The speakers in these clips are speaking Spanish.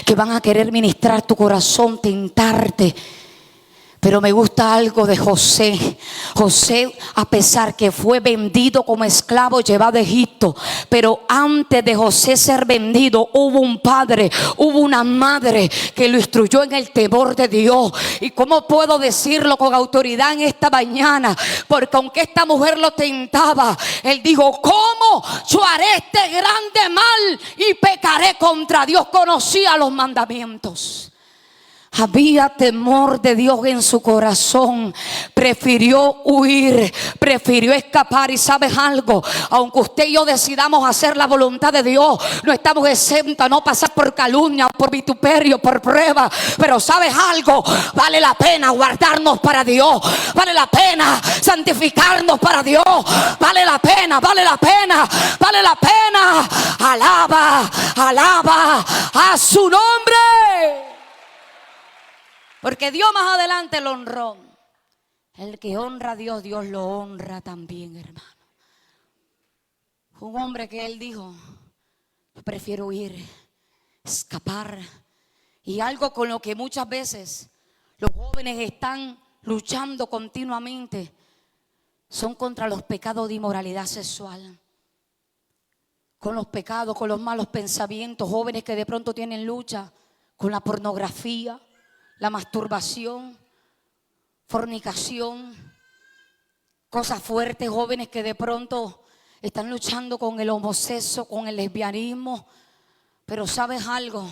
que van a querer ministrar tu corazón, tentarte. Pero me gusta algo de José. José, a pesar que fue vendido como esclavo, llevado a Egipto, pero antes de José ser vendido, hubo un padre, hubo una madre que lo instruyó en el temor de Dios. ¿Y cómo puedo decirlo con autoridad en esta mañana? Porque aunque esta mujer lo tentaba, él dijo: ¿cómo yo haré este grande mal y pecaré contra Dios? Conocía los mandamientos. Había temor de Dios en su corazón. Prefirió huir, prefirió escapar. Y sabes algo, aunque usted y yo decidamos hacer la voluntad de Dios, no estamos exentos a no pasar por calumnia, por vituperio, por prueba. Pero sabes algo, vale la pena guardarnos para Dios, vale la pena santificarnos para Dios, vale la pena, vale la pena, vale la pena. Alaba, alaba a su nombre. Porque Dios más adelante lo honró. El que honra a Dios, Dios lo honra también, hermano. Un hombre que él dijo: prefiero huir, escapar. Y algo con lo que muchas veces los jóvenes están luchando continuamente son contra los pecados de inmoralidad sexual. Con los pecados, con los malos pensamientos. Jóvenes que de pronto tienen lucha con la pornografía, la masturbación, fornicación, cosas fuertes. Jóvenes que de pronto están luchando con el homosexualismo, con el lesbianismo. Pero ¿sabes algo?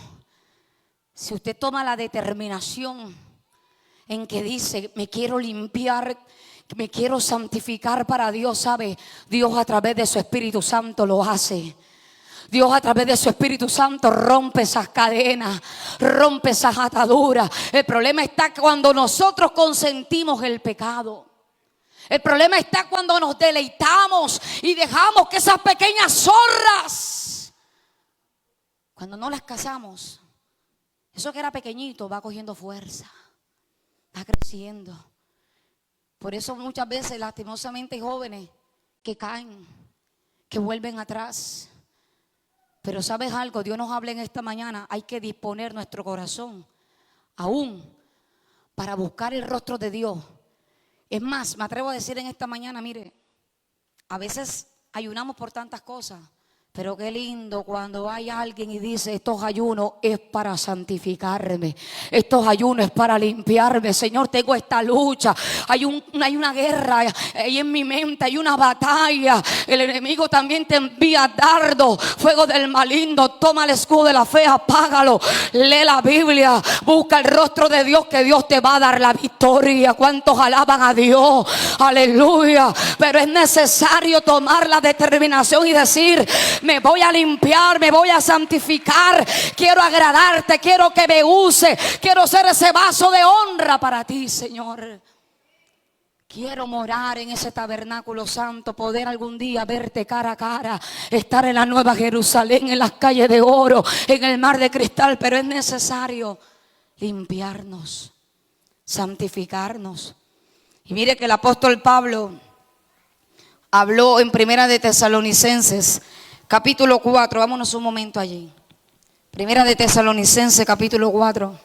Si usted toma la determinación en que dice: me quiero limpiar, me quiero santificar para Dios, ¿sabe? Dios a través de su Espíritu Santo lo hace. Dios a través de su Espíritu Santo rompe esas cadenas, rompe esas ataduras. El problema está cuando nosotros consentimos el pecado. El problema está cuando nos deleitamos y dejamos que esas pequeñas zorras, cuando no las cazamos, eso que era pequeñito va cogiendo fuerza, va creciendo. Por eso muchas veces lastimosamente hay jóvenes que caen, que vuelven atrás. Pero ¿sabes algo? Dios nos habla en esta mañana. Hay que disponer nuestro corazón aún para buscar el rostro de Dios. Es más, me atrevo a decir en esta mañana, mire, a veces ayunamos por tantas cosas, pero qué lindo cuando hay alguien y dice: estos ayunos es para santificarme, estos ayunos es para limpiarme. Señor, tengo esta lucha, hay una guerra ahí en mi mente, hay una batalla. El enemigo también te envía dardo, fuego del maligno. Toma el escudo de la fe, apágalo, lee la Biblia, busca el rostro de Dios, que Dios te va a dar la victoria. ¿Cuántos alaban a Dios? Aleluya. Pero es necesario tomar la determinación y decir: me voy a limpiar, me voy a santificar, quiero agradarte, quiero que me use, quiero ser ese vaso de honra para ti, Señor. Quiero morar en ese tabernáculo santo, poder algún día verte cara a cara, estar en la nueva Jerusalén, en las calles de oro, en el mar de cristal. Pero es necesario limpiarnos, santificarnos. Y mire que el apóstol Pablo habló en Primera de Tesalonicenses capítulo 4, vámonos un momento allí. Primera de Tesalonicenses capítulo 4,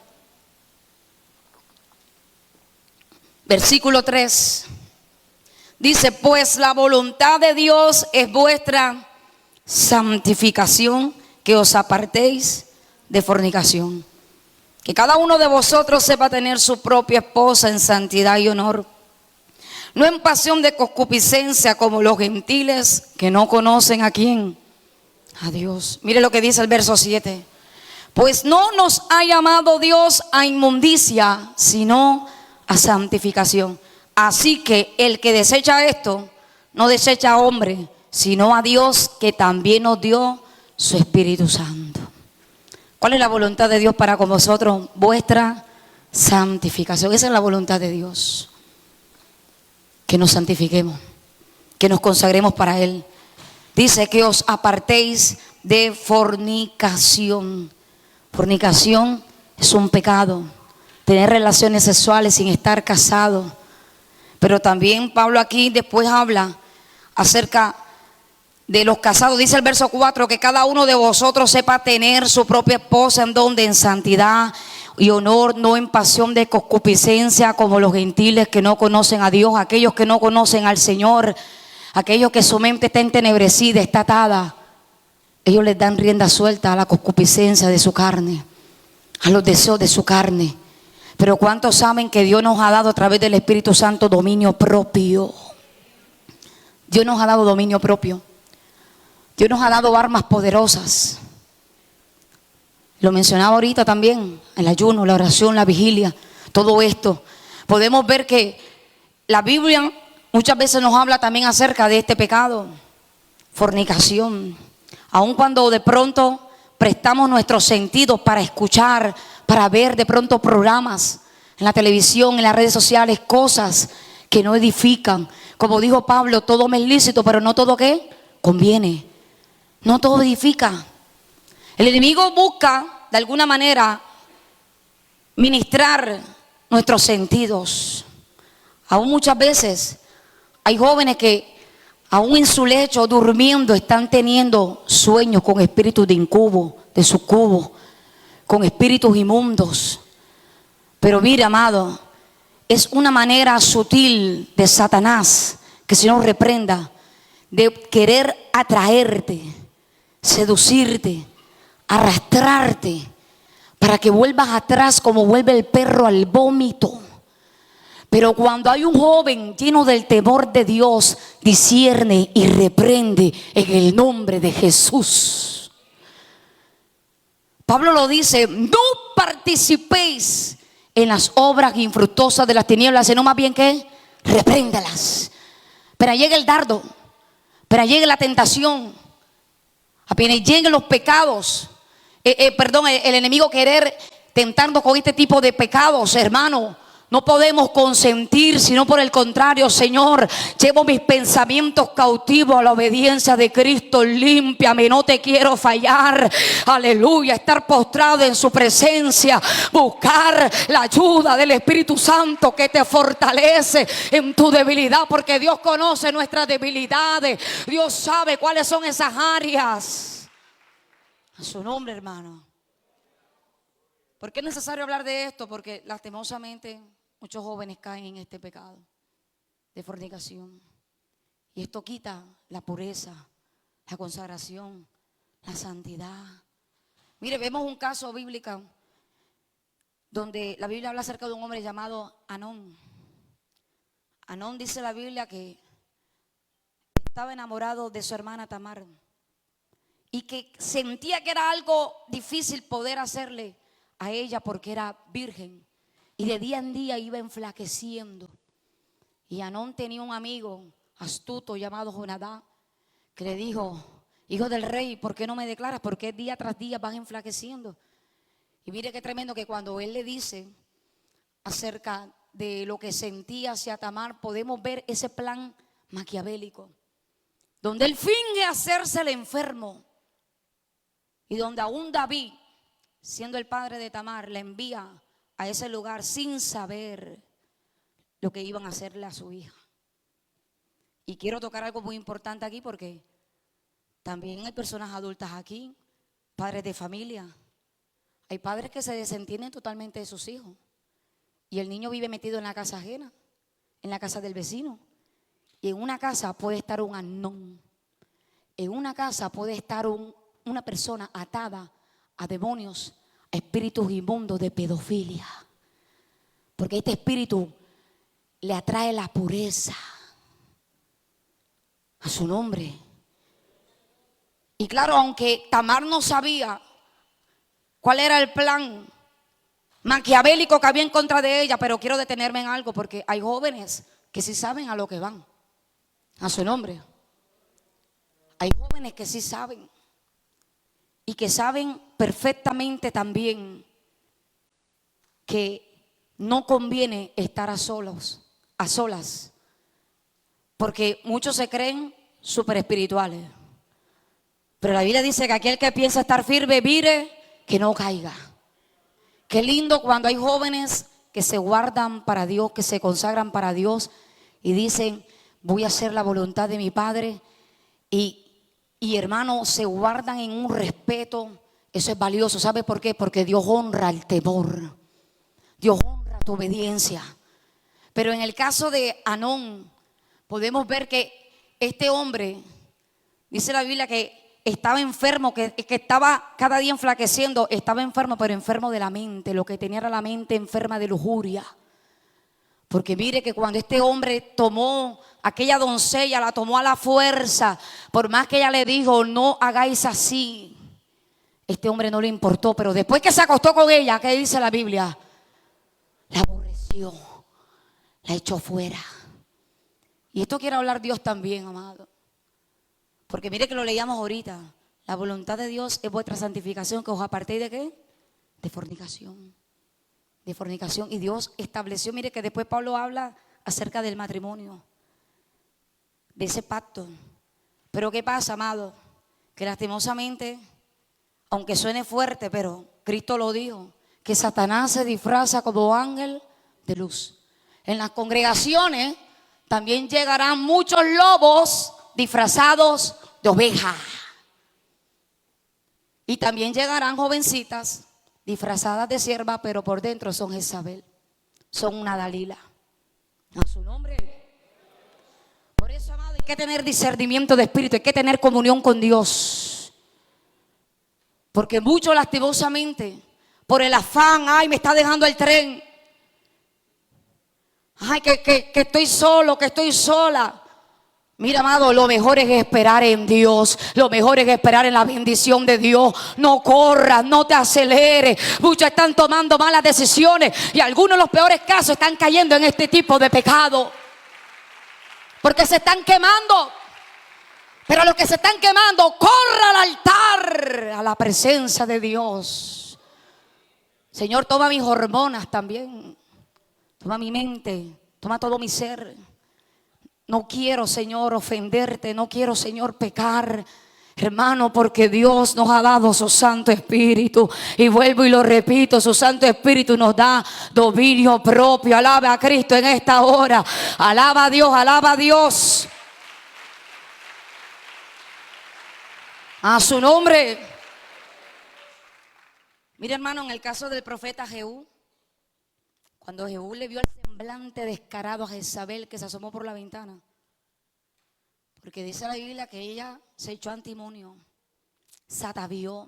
versículo 3. Dice: pues la voluntad de Dios es vuestra santificación, que os apartéis de fornicación. Que cada uno de vosotros sepa tener su propia esposa en santidad y honor, no en pasión de concupiscencia como los gentiles que no conocen a quién, a Dios. Mire lo que dice el verso 7. Pues no nos ha llamado Dios a inmundicia, sino a santificación. Así que el que desecha esto, no desecha a hombre, sino a Dios, que también nos dio su Espíritu Santo. ¿Cuál es la voluntad de Dios para con vosotros? Vuestra santificación. Esa es la voluntad de Dios. Que nos santifiquemos, que nos consagremos para Él. Dice: que os apartéis de fornicación. Fornicación es un pecado, tener relaciones sexuales sin estar casado. Pero también Pablo aquí después habla acerca de los casados, dice el verso 4, que cada uno de vosotros sepa tener su propia esposa en donde, en santidad y honor, no en pasión de concupiscencia como los gentiles que no conocen a Dios, aquellos que no conocen al Señor, aquellos que su mente está entenebrecida, está atada. Ellos les dan rienda suelta a la concupiscencia de su carne, a los deseos de su carne. Pero ¿cuántos saben que Dios nos ha dado a través del Espíritu Santo dominio propio? Dios nos ha dado dominio propio. Dios nos ha dado armas poderosas. Lo mencionaba ahorita también, el ayuno, la oración, la vigilia, todo esto. Podemos ver que la Biblia muchas veces nos habla también acerca de este pecado, fornicación. Aun cuando de pronto prestamos nuestros sentidos para escuchar, para ver de pronto programas en la televisión, en las redes sociales, cosas que no edifican. Como dijo Pablo, todo me es lícito, pero no todo ¿qué? Conviene. No todo edifica. El enemigo busca de alguna manera ministrar nuestros sentidos. Aún muchas veces hay jóvenes que aún en su lecho durmiendo están teniendo sueños con espíritus de incubo, de sucubo, con espíritus inmundos. Pero mira, amado, es una manera sutil de Satanás, que si no reprenda, de querer atraerte, seducirte, arrastrarte, para que vuelvas atrás como vuelve el perro al vómito. Pero cuando hay un joven lleno del temor de Dios, discierne y reprende en el nombre de Jesús. Pablo lo dice: no participéis en las obras infructuosas de las tinieblas, sino más bien que repréndalas. Pero llega el dardo, pero llega la tentación, apenas lleguen los pecados, el enemigo querer tentando con este tipo de pecados, hermano. No podemos consentir, sino por el contrario, Señor, llevo mis pensamientos cautivos a la obediencia de Cristo. Límpiame, no te quiero fallar. Aleluya, estar postrado en su presencia, buscar la ayuda del Espíritu Santo que te fortalece en tu debilidad, porque Dios conoce nuestras debilidades. Dios sabe cuáles son esas áreas. A su nombre, hermano. ¿Por qué es necesario hablar de esto? Porque lastimosamente muchos jóvenes caen en este pecado de fornicación. Y esto quita la pureza, la consagración, la santidad. Mire, vemos un caso bíblico donde la Biblia habla acerca de un hombre llamado Anón. Anón, dice la Biblia, que estaba enamorado de su hermana Tamar y que sentía que era algo difícil poder hacerle a ella porque era virgen, y de día en día iba enflaqueciendo. Y Anón tenía un amigo astuto llamado Jonadab, que le dijo: hijo del rey, ¿por qué no me declaras? Porque día tras día vas enflaqueciendo. Y mire qué tremendo que cuando él le dice acerca de lo que sentía hacia Tamar, podemos ver ese plan maquiavélico, donde él finge hacerse el enfermo, y donde aún David, siendo el padre de Tamar, le envía a ese lugar sin saber lo que iban a hacerle a su hija. Y quiero tocar algo muy importante aquí, porque también hay personas adultas aquí, padres de familia. Hay padres que se desentienden totalmente de sus hijos, y el niño vive metido en la casa ajena, en la casa del vecino. Y en una casa puede estar un Anón, en una casa puede estar una persona atada a demonios, a espíritus inmundos de pedofilia, porque este espíritu le atrae la pureza. A su nombre. Y claro, aunque Tamar no sabía cuál era el plan maquiavélico que había en contra de ella, pero quiero detenerme en algo, porque hay jóvenes que sí saben a lo que van. A su nombre. Hay jóvenes que sí saben, y que saben perfectamente también que no conviene estar a solas, porque muchos se creen súper espirituales. Pero la Biblia dice que aquel que piensa estar firme, mire que no caiga. Qué lindo cuando hay jóvenes que se guardan para Dios, que se consagran para Dios y dicen: voy a hacer la voluntad de mi Padre. Y y hermano, se guardan en un respeto. Eso es valioso. ¿Sabe por qué? Porque Dios honra el temor. Dios honra tu obediencia. Pero en el caso de Anón, podemos ver que este hombre, dice la Biblia que estaba enfermo, que estaba cada día enflaqueciendo. Estaba enfermo, pero enfermo de la mente. Lo que tenía era la mente enferma de lujuria. Porque mire que cuando este hombre tomó aquella doncella, la tomó a la fuerza, por más que ella le dijo, no hagáis así, este hombre no le importó. Pero después que se acostó con ella, ¿qué dice la Biblia? La aborreció, la echó fuera. Y esto quiere hablar Dios también, amado. Porque mire que lo leíamos ahorita. La voluntad de Dios es vuestra santificación, que os apartéis de ¿qué? De fornicación. De fornicación. Y Dios estableció, mire que después Pablo habla acerca del matrimonio, de ese pacto. Pero ¿qué pasa, amado? Que lastimosamente, aunque suene fuerte, pero Cristo lo dijo, que Satanás se disfraza como ángel de luz. En las congregaciones también llegarán muchos lobos disfrazados de oveja. Y también llegarán jovencitas disfrazadas de sierva, pero por dentro son Jezabel, son una Dalila. A su nombre. Por eso, amado, hay que tener discernimiento de espíritu, hay que tener comunión con Dios. Porque mucho lastimosamente, por el afán, ay, me está dejando el tren. Ay, que estoy solo, que estoy sola. Mira, amado, lo mejor es esperar en Dios. Lo mejor es esperar en la bendición de Dios. No corras, no te aceleres. Muchos están tomando malas decisiones y algunos de los peores casos están cayendo en este tipo de pecado. Porque se están quemando. Pero los que se están quemando, corra al altar, a la presencia de Dios. Señor, toma mis hormonas también. Toma mi mente, toma todo mi ser. No quiero, Señor, ofenderte. No quiero, Señor, pecar, hermano, porque Dios nos ha dado su Santo Espíritu. Y vuelvo y lo repito, su Santo Espíritu nos da dominio propio. Alaba a Cristo en esta hora. Alaba a Dios, alaba a Dios. A su nombre. Mira, hermano, en el caso del profeta Jehú, cuando Jehú le vio el semblante descarado a Jezabel que se asomó por la ventana, porque dice la Biblia que ella se echó antimonio, se atavió.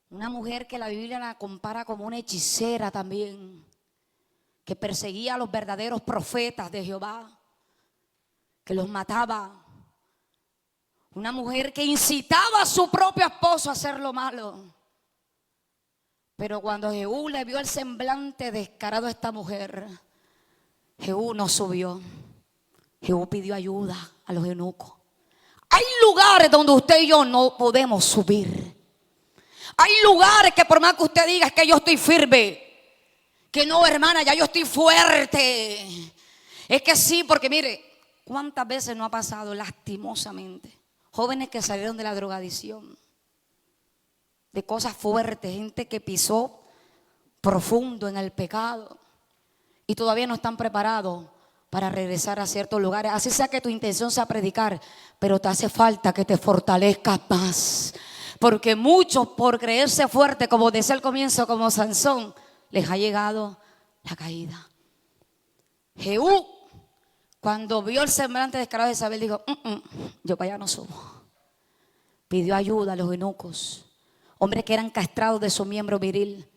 Una mujer que la Biblia la compara como una hechicera también, que perseguía a los verdaderos profetas de Jehová, que los mataba. Una mujer que incitaba a su propio esposo a hacer lo malo. Pero cuando Jehú le vio el semblante descarado a esta mujer, Jehú no subió. Jehú pidió ayuda a los eunucos. Hay lugares donde usted y yo no podemos subir. Hay lugares que por más que usted diga es que yo estoy firme, que no, hermana, ya yo estoy fuerte. Es que sí, porque mire, ¿cuántas veces no ha pasado lastimosamente? Jóvenes que salieron de la drogadicción, de cosas fuertes, gente que pisó profundo en el pecado y todavía no están preparados para regresar a ciertos lugares. Así sea que tu intención sea predicar, pero te hace falta que te fortalezcas más. Porque muchos, por creerse fuerte, como decía al comienzo, como Sansón, les ha llegado la caída. Jehú, cuando vio el semblante descarado de Jezabel, dijo, yo para allá no subo. Pidió ayuda a los eunucos, hombres que eran castrados de su miembro viril,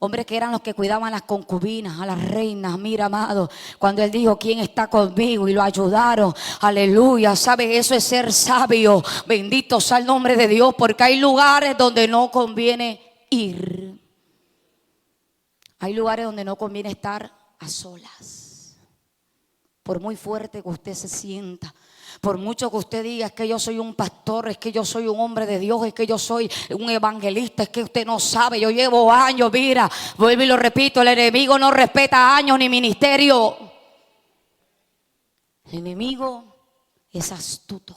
hombres que eran los que cuidaban a las concubinas, a las reinas. Mira, amado, cuando él dijo, ¿quién está conmigo? Y lo ayudaron, aleluya. ¿Sabes? Eso es ser sabio. Bendito sea el nombre de Dios, porque hay lugares donde no conviene ir. Hay lugares donde no conviene estar a solas. Por muy fuerte que usted se sienta, por mucho que usted diga, es que yo soy un pastor, es que yo soy un hombre de Dios, es que yo soy un evangelista, es que usted no sabe, yo llevo años, mira, vuelvo y lo repito, el enemigo no respeta años ni ministerio. El enemigo es astuto,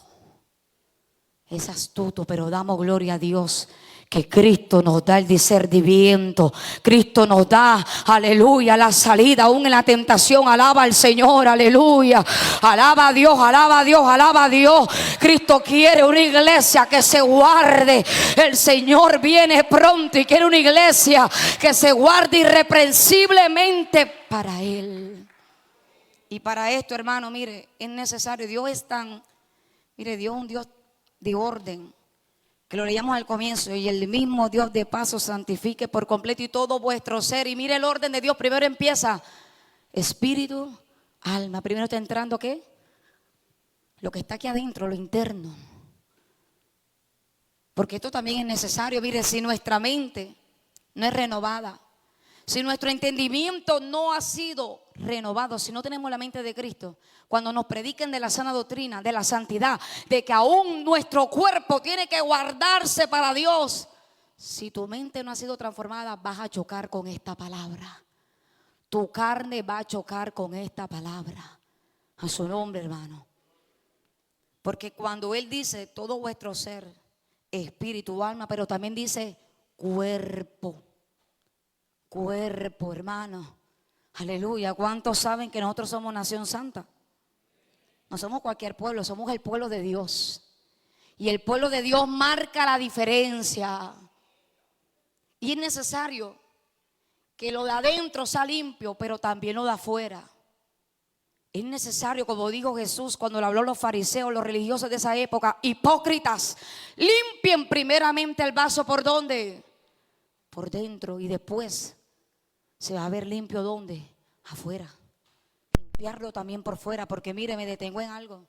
pero damos gloria a Dios que Cristo nos da el discernimiento. Cristo nos da, aleluya, la salida aún en la tentación. Alaba al Señor, aleluya. Alaba a Dios, alaba a Dios, alaba a Dios. Cristo quiere una iglesia que se guarde. El Señor viene pronto y quiere una iglesia que se guarde irreprensiblemente para Él. Y para esto, hermano, mire, es necesario. Dios es Dios es un Dios de orden, que lo leíamos al comienzo. Y el mismo Dios de paz os santifique por completo y todo vuestro ser. Y mire el orden de Dios. Primero empieza espíritu, alma. Primero está entrando ¿qué? Lo que está aquí adentro, lo interno. Porque esto también es necesario. Mire, si nuestra mente no es renovada, si nuestro entendimiento no ha sido renovado, si no tenemos la mente de Cristo, cuando nos prediquen de la sana doctrina, de la santidad, de que aún nuestro cuerpo tiene que guardarse para Dios, si tu mente no ha sido transformada, vas a chocar con esta palabra. Tu carne va a chocar con esta palabra. A su nombre, hermano. Porque cuando Él dice todo vuestro ser, espíritu, alma, pero también dice cuerpo. Cuerpo, hermano. Aleluya. ¿Cuántos saben que nosotros somos nación santa? No somos cualquier pueblo, somos el pueblo de Dios. Y el pueblo de Dios marca la diferencia. Y es necesario que lo de adentro sea limpio, pero también lo de afuera. Es necesario, como dijo Jesús cuando le habló a los fariseos, los religiosos de esa época, hipócritas, limpien primeramente el vaso. ¿Por dónde? Por dentro, y después se va a ver limpio. ¿Dónde? Afuera. Limpiarlo también por fuera, porque mire, me detengo en algo.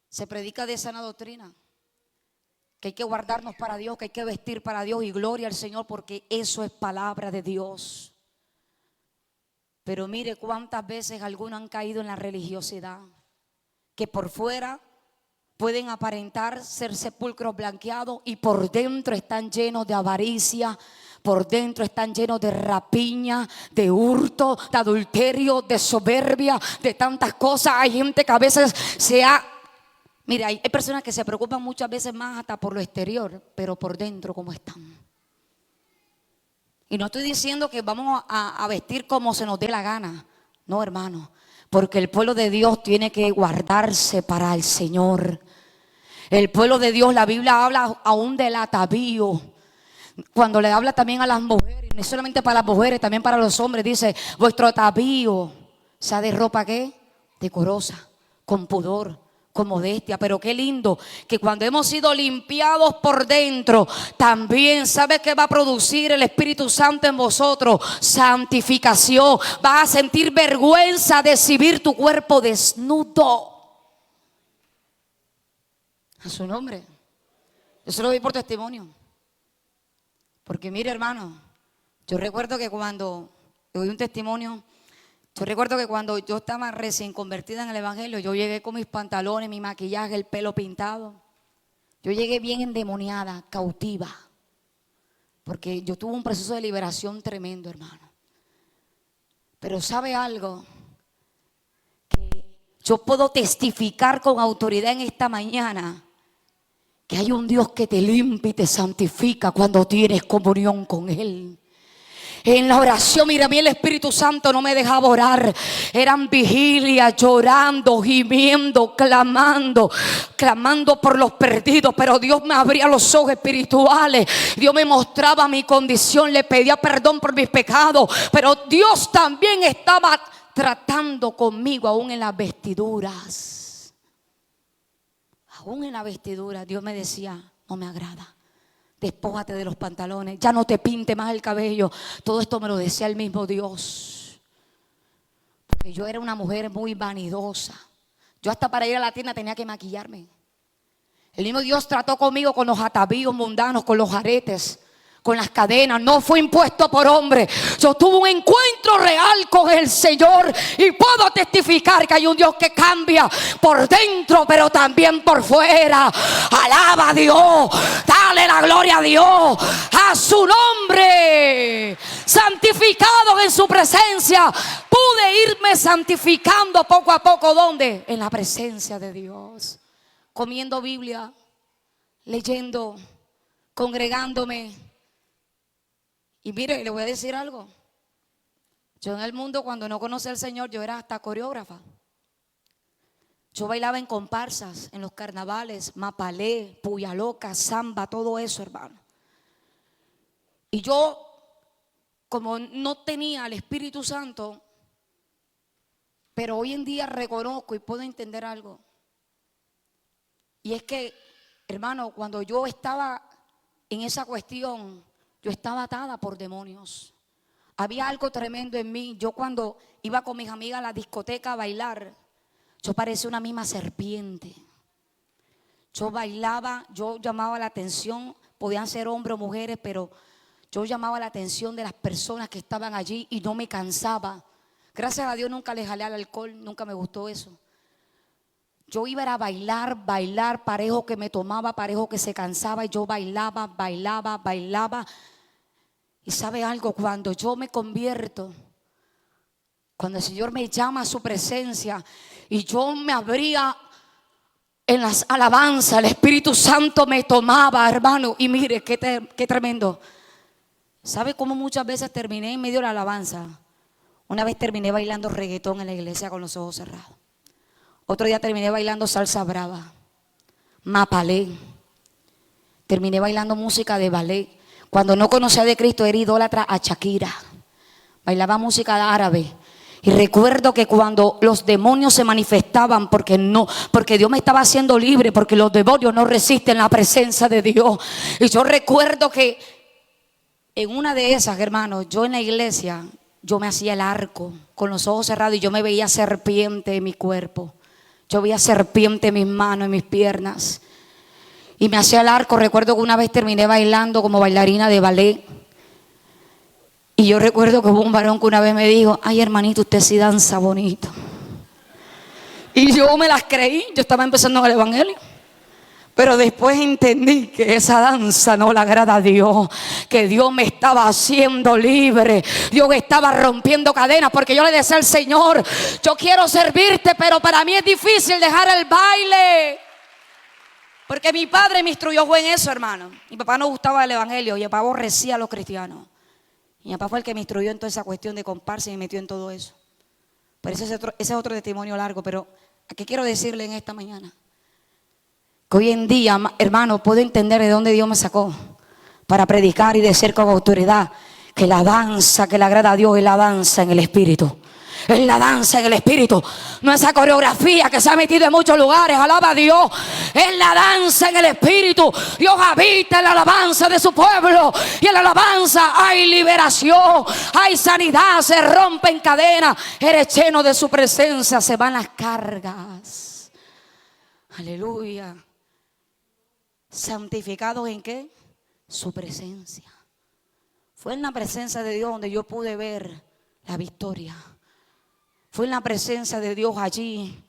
Se predica de sana doctrina, que hay que guardarnos para Dios, que hay que vestir para Dios, y gloria al Señor, porque eso es palabra de Dios. Pero mire cuántas veces algunos han caído en la religiosidad, que por fuera pueden aparentar ser sepulcros blanqueados y por dentro están llenos de avaricia. Por dentro están llenos de rapiña, de hurto, de adulterio, de soberbia, de tantas cosas. Hay gente que a veces mira, hay personas que se preocupan muchas veces más hasta por lo exterior, pero por dentro ¿cómo están? Y no estoy diciendo que vamos a vestir como se nos dé la gana. No, hermano, porque el pueblo de Dios tiene que guardarse para el Señor. El pueblo de Dios, la Biblia habla aún del atavío. Cuando le habla también a las mujeres, no solamente para las mujeres, también para los hombres, dice: vuestro atavío sea de ropa ¿qué? Decorosa, con pudor, con modestia. Pero qué lindo que cuando hemos sido limpiados por dentro, también ¿sabe qué va a producir el Espíritu Santo en vosotros? Santificación. Vas a sentir vergüenza de exhibir tu cuerpo desnudo. A su nombre. Yo se lo doy por testimonio. Porque mire, hermano, yo recuerdo que cuando doy un testimonio, yo recuerdo que cuando yo estaba recién convertida en el evangelio, yo llegué con mis pantalones, mi maquillaje, el pelo pintado. Yo llegué bien endemoniada, cautiva, porque yo tuve un proceso de liberación tremendo, hermano. Pero ¿sabe algo? Que yo puedo testificar con autoridad en esta mañana que hay un Dios que te limpia y te santifica cuando tienes comunión con Él. En la oración, mira, a mí el Espíritu Santo no me dejaba orar. Eran vigilias, llorando, gimiendo, clamando por los perdidos. Pero Dios me abría los ojos espirituales. Dios me mostraba mi condición. Le pedía perdón por mis pecados. Pero Dios también estaba tratando conmigo aún en las vestiduras. Aún en la vestidura Dios me decía: no me agrada, despójate de los pantalones, ya no te pinte más el cabello. Todo esto me lo decía el mismo Dios, porque yo era una mujer muy vanidosa. Yo hasta para ir a la tienda tenía que maquillarme. El mismo Dios trató conmigo con los atavíos mundanos, con los aretes, con las cadenas. No fue impuesto por hombre. Yo tuve un encuentro real con el Señor y puedo testificar que hay un Dios que cambia por dentro, pero también por fuera. Alaba a Dios, dale la gloria a Dios, a su nombre. Santificados en su presencia. Pude irme santificando poco a poco. ¿Dónde? En la presencia de Dios, comiendo Biblia, leyendo, congregándome. Y mire, le voy a decir algo. Yo en el mundo, cuando no conocí al Señor, yo era hasta coreógrafa. Yo bailaba en comparsas, en los carnavales, mapalé, puya loca, samba, todo eso, hermano. Y yo, como no tenía el Espíritu Santo, pero hoy en día reconozco y puedo entender algo. Y es que, hermano, cuando yo estaba en esa cuestión, yo estaba atada por demonios. Había algo tremendo en mí. Yo cuando iba con mis amigas a la discoteca a bailar, yo parecía una misma serpiente. Yo bailaba, yo llamaba la atención, podían ser hombres o mujeres, pero yo llamaba la atención de las personas que estaban allí y no me cansaba. Gracias a Dios nunca le jalé al alcohol, nunca me gustó eso. Yo iba a bailar, parejo que me tomaba, parejo que se cansaba, y yo bailaba. Y sabe algo, cuando yo me convierto, cuando el Señor me llama a su presencia y yo me abría en las alabanzas, el Espíritu Santo me tomaba, hermano. Y mire, qué tremendo. ¿Sabe cómo muchas veces terminé en medio de la alabanza? Una vez terminé bailando reggaetón en la iglesia con los ojos cerrados. Otro día terminé bailando salsa brava, mapalé. Terminé bailando música de ballet. Cuando no conocía de Cristo era idólatra a Shakira. Bailaba música árabe. Y recuerdo que cuando los demonios se manifestaban, porque Dios me estaba haciendo libre, porque los demonios no resisten la presencia de Dios. Y yo recuerdo que en una de esas, hermanos, yo en la iglesia, yo me hacía el arco con los ojos cerrados y yo me veía serpiente en mi cuerpo. Yo veía serpiente en mis manos, en mis piernas. Y me hacía el arco. Recuerdo que una vez terminé bailando como bailarina de ballet. Y yo recuerdo que hubo un varón que una vez me dijo: ay, hermanito, usted sí danza bonito. Y yo me las creí. Yo estaba empezando en el evangelio. Pero después entendí que esa danza no le agrada a Dios, que Dios me estaba haciendo libre, Dios estaba rompiendo cadenas, porque yo le decía al Señor: yo quiero servirte, pero para mí es difícil dejar el baile. Porque mi padre me instruyó fue en eso, hermano. Mi papá no gustaba el evangelio y mi papá aborrecía a los cristianos. Y mi papá fue el que me instruyó en toda esa cuestión de comparsa y me metió en todo eso. Pero ese es otro testimonio largo. Pero ¿a qué quiero decirle en esta mañana? Que hoy en día, hermano, puedo entender de dónde Dios me sacó para predicar y decir con autoridad que la danza que le agrada a Dios es la danza en el Espíritu. Es la danza en el Espíritu. No esa coreografía que se ha metido en muchos lugares. Alaba a Dios. Es la danza en el Espíritu. Dios habita en la alabanza de su pueblo. Y en la alabanza hay liberación, hay sanidad, se rompen cadenas. Eres lleno de su presencia, se van las cargas. Aleluya. ¿Santificados en qué? Su presencia. Fue en la presencia de Dios donde yo pude ver la victoria. Fue en la presencia de Dios allí,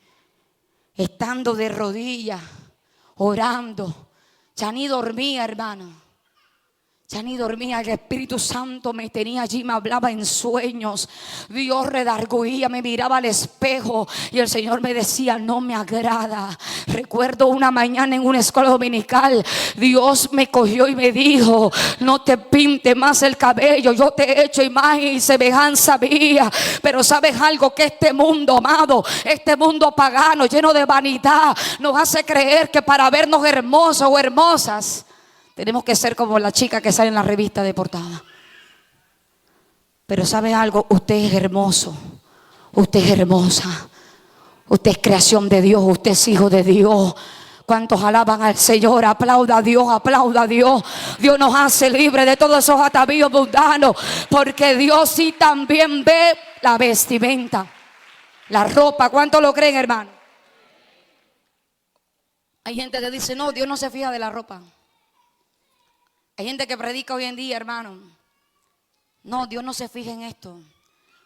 estando de rodillas, orando. Ya ni dormía, hermano. Ya ni dormía, el Espíritu Santo me tenía allí, me hablaba en sueños. Dios redarguía, me miraba al espejo y el Señor me decía: no me agrada. Recuerdo una mañana en una escuela dominical, Dios me cogió y me dijo: no te pinte más el cabello, yo te he hecho imagen y semejanza mía. Pero sabes algo, que este mundo, amado, este mundo pagano, lleno de vanidad, nos hace creer que para vernos hermosos o hermosas tenemos que ser como la chica que sale en la revista de portada. Pero ¿sabe algo? Usted es hermoso. Usted es hermosa. Usted es creación de Dios. Usted es hijo de Dios. ¿Cuántos alaban al Señor? Aplauda a Dios, aplauda a Dios. Dios nos hace libre de todos esos atavíos mundanos, porque Dios sí también ve la vestimenta, la ropa. ¿Cuántos lo creen, hermano? Hay gente que dice: no, Dios no se fija de la ropa. Hay gente que predica hoy en día, hermano: no, Dios no se fija en esto.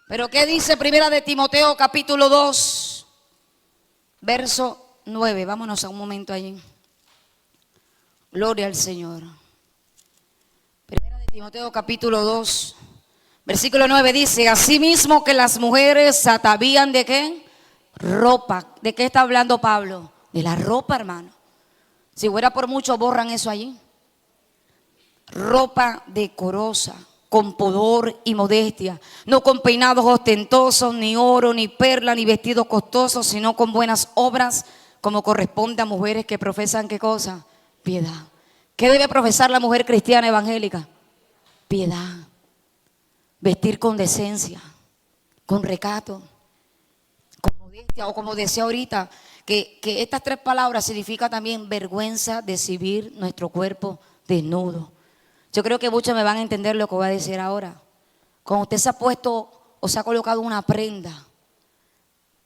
Pero ¿qué dice Primera de Timoteo capítulo 2, verso 9? Vámonos a un momento allí. Gloria al Señor. Primera de Timoteo capítulo 2, versículo 9 dice: asimismo que las mujeres se atavían ¿de qué? Ropa. ¿De qué está hablando Pablo? De la ropa, hermano. Si fuera por mucho, borran eso allí. ropa decorosa, con pudor y modestia, no con peinados ostentosos, ni oro, ni perla, ni vestidos costosos, sino con buenas obras, como corresponde a mujeres que profesan, ¿qué cosa? Piedad. ¿Qué debe profesar la mujer cristiana evangélica? Piedad. Vestir con decencia, con recato, con modestia, o como decía ahorita, que estas tres palabras significan también vergüenza de exhibir nuestro cuerpo desnudo. Yo creo que muchos me van a entender lo que voy a decir ahora. Cuando usted se ha puesto o se ha colocado una prenda,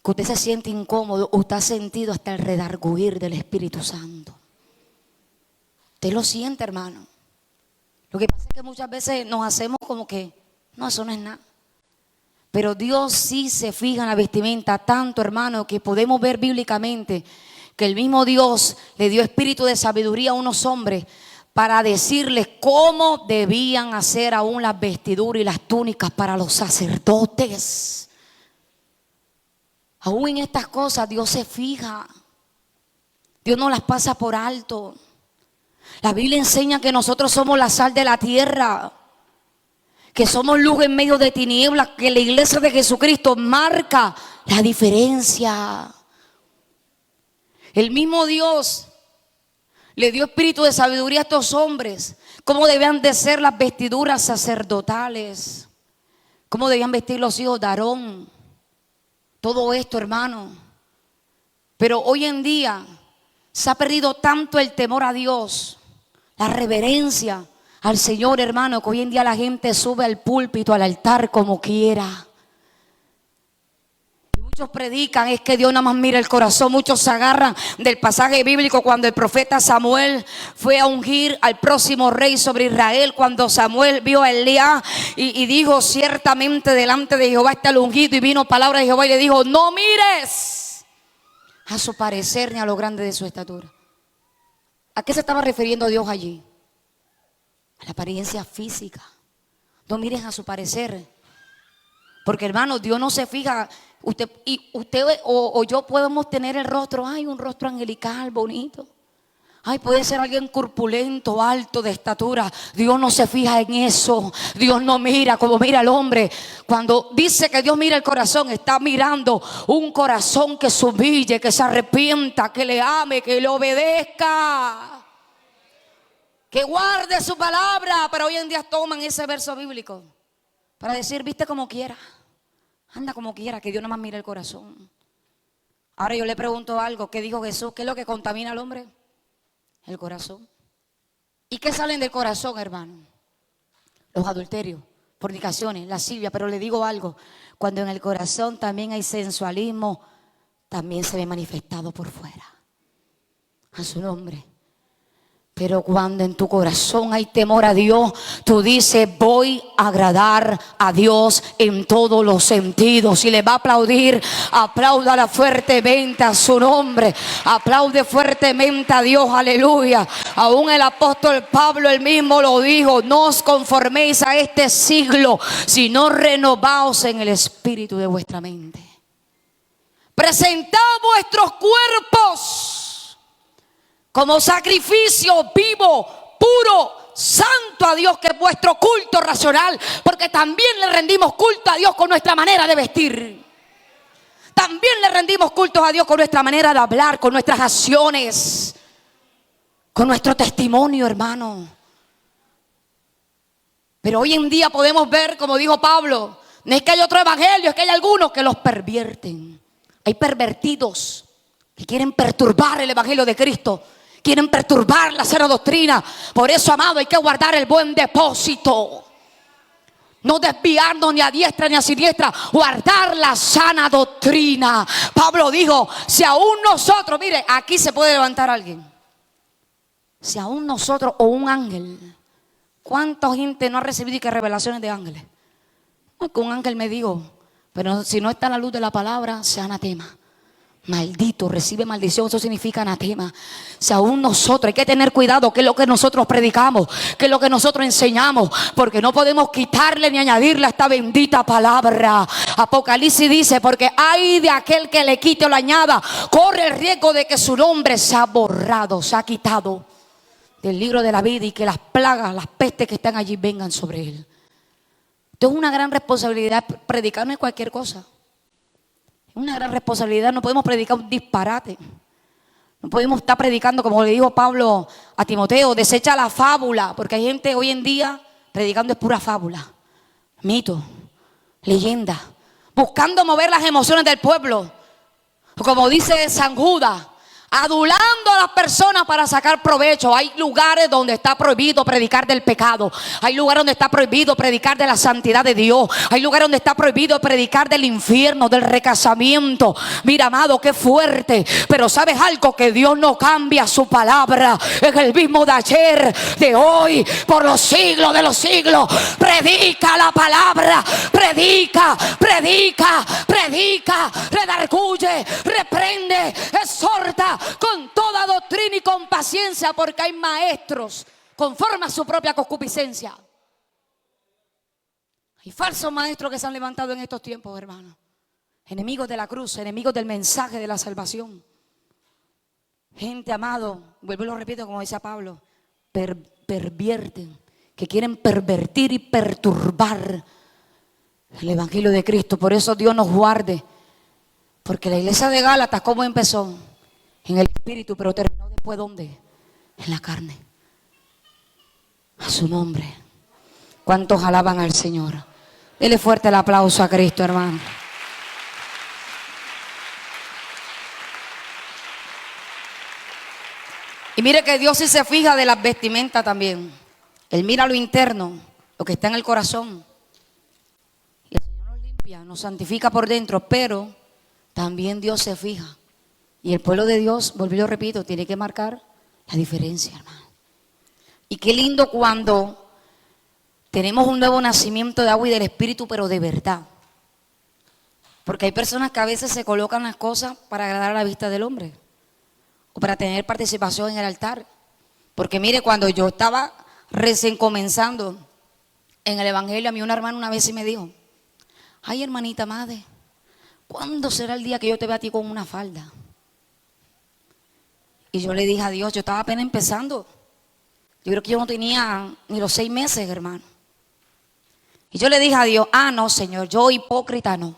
que usted se siente incómodo, usted ha sentido hasta el redarguir del Espíritu Santo. Usted lo siente, hermano. Lo que pasa es que muchas veces nos hacemos como que, no, eso no es nada. Pero Dios sí se fija en la vestimenta tanto, hermano, que podemos ver bíblicamente que el mismo Dios le dio espíritu de sabiduría a unos hombres para decirles cómo debían hacer aún las vestiduras y las túnicas para los sacerdotes. Aún en estas cosas Dios se fija. Dios no las pasa por alto. La Biblia enseña que nosotros somos la sal de la tierra, que somos luz en medio de tinieblas, que la iglesia de Jesucristo marca la diferencia. El mismo Dios le dio espíritu de sabiduría a estos hombres, cómo debían de ser las vestiduras sacerdotales, cómo debían vestir los hijos de Aarón. Todo esto, hermano. Pero hoy en día se ha perdido tanto el temor a Dios, la reverencia al Señor, hermano, que hoy en día la gente sube al púlpito, al altar como quiera. Y muchos predican, es que Dios nada más mira el corazón. Muchos se agarran del pasaje bíblico cuando el profeta Samuel fue a ungir al próximo rey sobre Israel. Cuando Samuel vio a Elías y dijo, ciertamente delante de Jehová está el ungido. Y vino palabra de Jehová y le dijo, no mires a su parecer ni a lo grande de su estatura. ¿A qué se estaba refiriendo Dios allí? A la apariencia física. No miren a su parecer. Porque, hermano, Dios no se fija. Usted o yo podemos tener el rostro, ay, un rostro angelical, bonito. Ay, puede ser alguien corpulento, alto, de estatura. Dios no se fija en eso. Dios no mira como mira el hombre. Cuando dice que Dios mira el corazón, está mirando un corazón que se humille, que se arrepienta, que le ame, que le obedezca, que guarde su palabra. Pero hoy en día toman ese verso bíblico para decir, viste como quiera, anda como quiera, que Dios nada más mira el corazón. Ahora yo le pregunto algo, ¿qué dijo Jesús? ¿Qué es lo que contamina al hombre? El corazón. ¿Y qué salen del corazón, hermano? Los adulterios, fornicaciones, lascivia. Pero le digo algo, cuando en el corazón también hay sensualismo, también se ve manifestado por fuera. A su nombre. Pero cuando en tu corazón hay temor a Dios, tú dices, voy a agradar a Dios en todos los sentidos. Si le va a aplaudir, apláudala fuertemente a su nombre. Aplaude fuertemente a Dios, aleluya. Aún el apóstol Pablo, él mismo lo dijo, no os conforméis a este siglo, sino renovaos en el espíritu de vuestra mente. Presentad vuestros cuerpos como sacrificio vivo, puro, santo a Dios, que es vuestro culto racional. Porque también le rendimos culto a Dios con nuestra manera de vestir. También le rendimos culto a Dios con nuestra manera de hablar, con nuestras acciones, con nuestro testimonio, hermano. Pero hoy en día podemos ver, como dijo Pablo, no es que hay otro evangelio, es que hay algunos que los pervierten. Hay pervertidos que quieren perturbar el evangelio de Cristo. Quieren perturbar la sana doctrina. Por eso, amado, hay que guardar el buen depósito. No desviarnos ni a diestra ni a siniestra. Guardar la sana doctrina. Pablo dijo, si aún nosotros, mire, aquí se puede levantar alguien. Si aún nosotros o un ángel. ¿Cuánta gente no ha recibido revelaciones de ángeles? No es que un ángel me dijo, pero si no está en la luz de la palabra, sea anatema. Maldito, recibe maldición, eso significa anatema. Si aún nosotros, hay que tener cuidado, qué es lo que nosotros predicamos, qué es lo que nosotros enseñamos, porque no podemos quitarle ni añadirle a esta bendita palabra. Apocalipsis dice, porque hay de aquel que le quite o le añada, corre el riesgo de que su nombre sea borrado, sea quitado del libro de la vida y que las plagas, las pestes que están allí vengan sobre él. Esto es una gran responsabilidad. Predicar no es cualquier cosa. Es una gran responsabilidad. No podemos predicar un disparate. No podemos estar predicando, como le dijo Pablo a Timoteo, desecha la fábula, porque hay gente hoy en día predicando es pura fábula, mito, leyenda, buscando mover las emociones del pueblo. Como dice San Judas, adulando a las personas para sacar provecho. Hay lugares donde está prohibido predicar del pecado. Hay lugares donde está prohibido predicar de la santidad de Dios. Hay lugares donde está prohibido predicar del infierno, del recasamiento. Mira, amado, qué fuerte. Pero ¿sabes algo? Que Dios no cambia su palabra. Es el mismo de ayer, de hoy, por los siglos de los siglos. Predica la palabra. Predica, predica, predica. Redarguye, reprende, exhorta con toda doctrina y con paciencia, porque hay maestros conforme a su propia concupiscencia. Hay falsos maestros que se han levantado en estos tiempos, hermanos. Enemigos de la cruz, enemigos del mensaje de la salvación. Gente, amado, vuelvo y lo repito como decía Pablo, pervierten, que quieren pervertir y perturbar el evangelio de Cristo. Por eso Dios nos guarde, porque la iglesia de Gálatas, ¿cómo empezó? En el espíritu, pero terminó después, ¿dónde? En la carne. A su nombre. ¿Cuántos alaban al Señor? Dele fuerte el aplauso a Cristo, hermano. Y mire que Dios sí se fija de las vestimentas también. Él mira lo interno, lo que está en el corazón. Y el Señor nos limpia, nos santifica por dentro, pero también Dios se fija. Y el pueblo de Dios, vuelvo y lo repito, tiene que marcar la diferencia, hermano. Y qué lindo cuando tenemos un nuevo nacimiento de agua y del Espíritu, pero de verdad. Porque hay personas que a veces se colocan las cosas para agradar a la vista del hombre o para tener participación en el altar. Porque mire, cuando yo estaba recién comenzando en el evangelio, a mí una hermana una vez sí me dijo: ay, hermanita madre, ¿cuándo será el día que yo te vea a ti con una falda? Y yo le dije a Dios, yo estaba apenas empezando. Yo creo que yo no tenía ni los 6 meses, hermano. Y yo le dije a Dios, no, Señor, yo hipócrita no.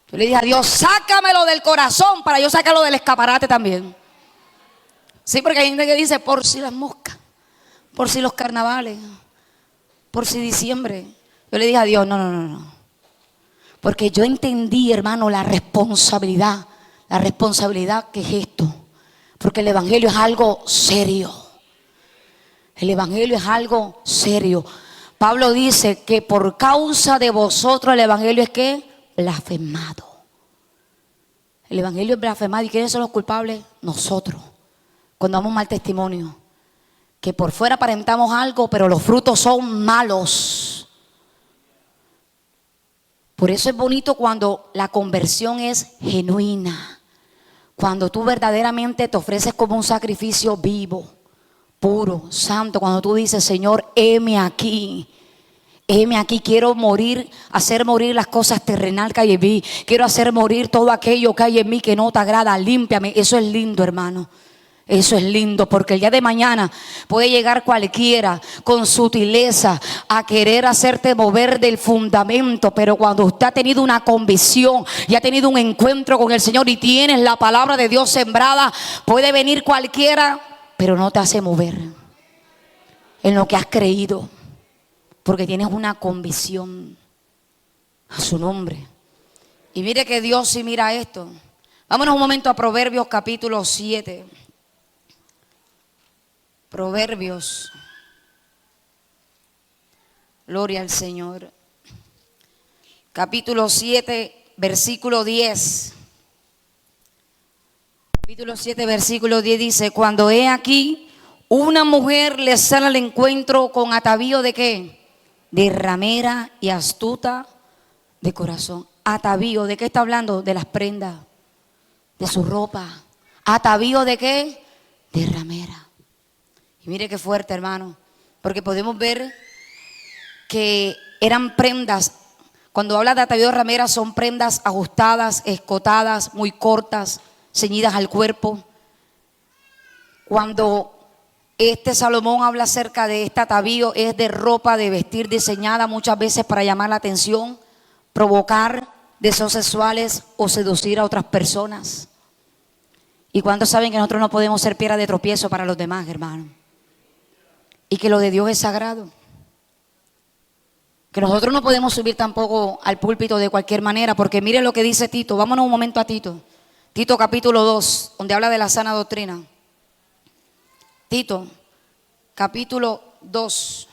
Yo le dije a Dios, sácamelo del corazón para yo sacarlo del escaparate también. Sí, porque hay gente que dice, por si las moscas, por si los carnavales, por si diciembre. Yo le dije a Dios, no. Porque yo entendí, hermano, la responsabilidad que es esto. Porque el evangelio es algo serio. El evangelio es algo serio. Pablo dice que por causa de vosotros el evangelio es ¿qué? Blasfemado. El evangelio es blasfemado. ¿Y quiénes son los culpables? Nosotros. Cuando damos mal testimonio. Que por fuera aparentamos algo, pero los frutos son malos. Por eso es bonito cuando la conversión es genuina. Cuando tú verdaderamente te ofreces como un sacrificio vivo, puro, santo. Cuando tú dices, Señor, heme aquí, quiero morir, hacer morir las cosas terrenales que hay en mí. Quiero hacer morir todo aquello que hay en mí que no te agrada, límpiame. Eso es lindo, hermano. Eso es lindo, porque el día de mañana puede llegar cualquiera con sutileza a querer hacerte mover del fundamento. Pero cuando usted ha tenido una convicción y ha tenido un encuentro con el Señor y tienes la palabra de Dios sembrada, puede venir cualquiera, pero no te hace mover en lo que has creído, porque tienes una convicción. A su nombre. Y mire que Dios sí mira esto. Vámonos un momento a Proverbios capítulo 7. Proverbios. Gloria al Señor. Capítulo 7, versículo 10. Capítulo 7, versículo 10 dice: cuando he aquí una mujer le sale al encuentro con atavío de ¿qué? De ramera y astuta de corazón. Atavío, ¿de qué está hablando? De las prendas, de su ropa. Atavío de ¿qué? De ramera. Y mire qué fuerte, hermano, porque podemos ver que eran prendas. Cuando habla de atavío de ramera, son prendas ajustadas, escotadas, muy cortas, ceñidas al cuerpo. Cuando Salomón habla acerca de este atavío, es de ropa de vestir diseñada muchas veces para llamar la atención, provocar deseos sexuales o seducir a otras personas. ¿Y cuántos saben que nosotros no podemos ser piedra de tropiezo para los demás, hermano? Y que lo de Dios es sagrado. Que nosotros no podemos subir tampoco al púlpito de cualquier manera, porque mire lo que dice Tito. Vámonos un momento a Tito. Tito capítulo 2, donde habla de la sana doctrina. Tito capítulo 2.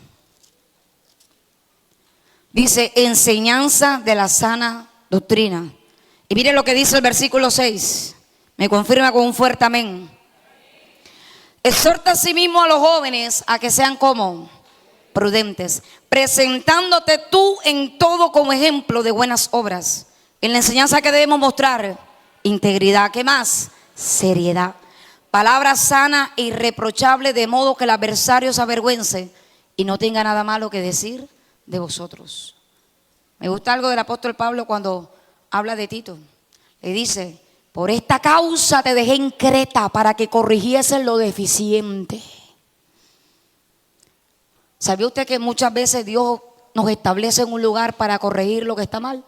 Dice, enseñanza de la sana doctrina. Y mire lo que dice el versículo 6. Me confirma con un fuerte amén. Exhorta asimismo a los jóvenes a que sean como prudentes, presentándote tú en todo como ejemplo de buenas obras. En la enseñanza que debemos mostrar, integridad, ¿qué más? Seriedad, palabra sana e irreprochable, de modo que el adversario se avergüence y no tenga nada malo que decir de vosotros. Me gusta algo del apóstol Pablo cuando habla de Tito. Le dice, por esta causa te dejé en Creta para que corrigiesen lo deficiente. ¿Sabía usted que muchas veces Dios nos establece en un lugar para corregir lo que está mal?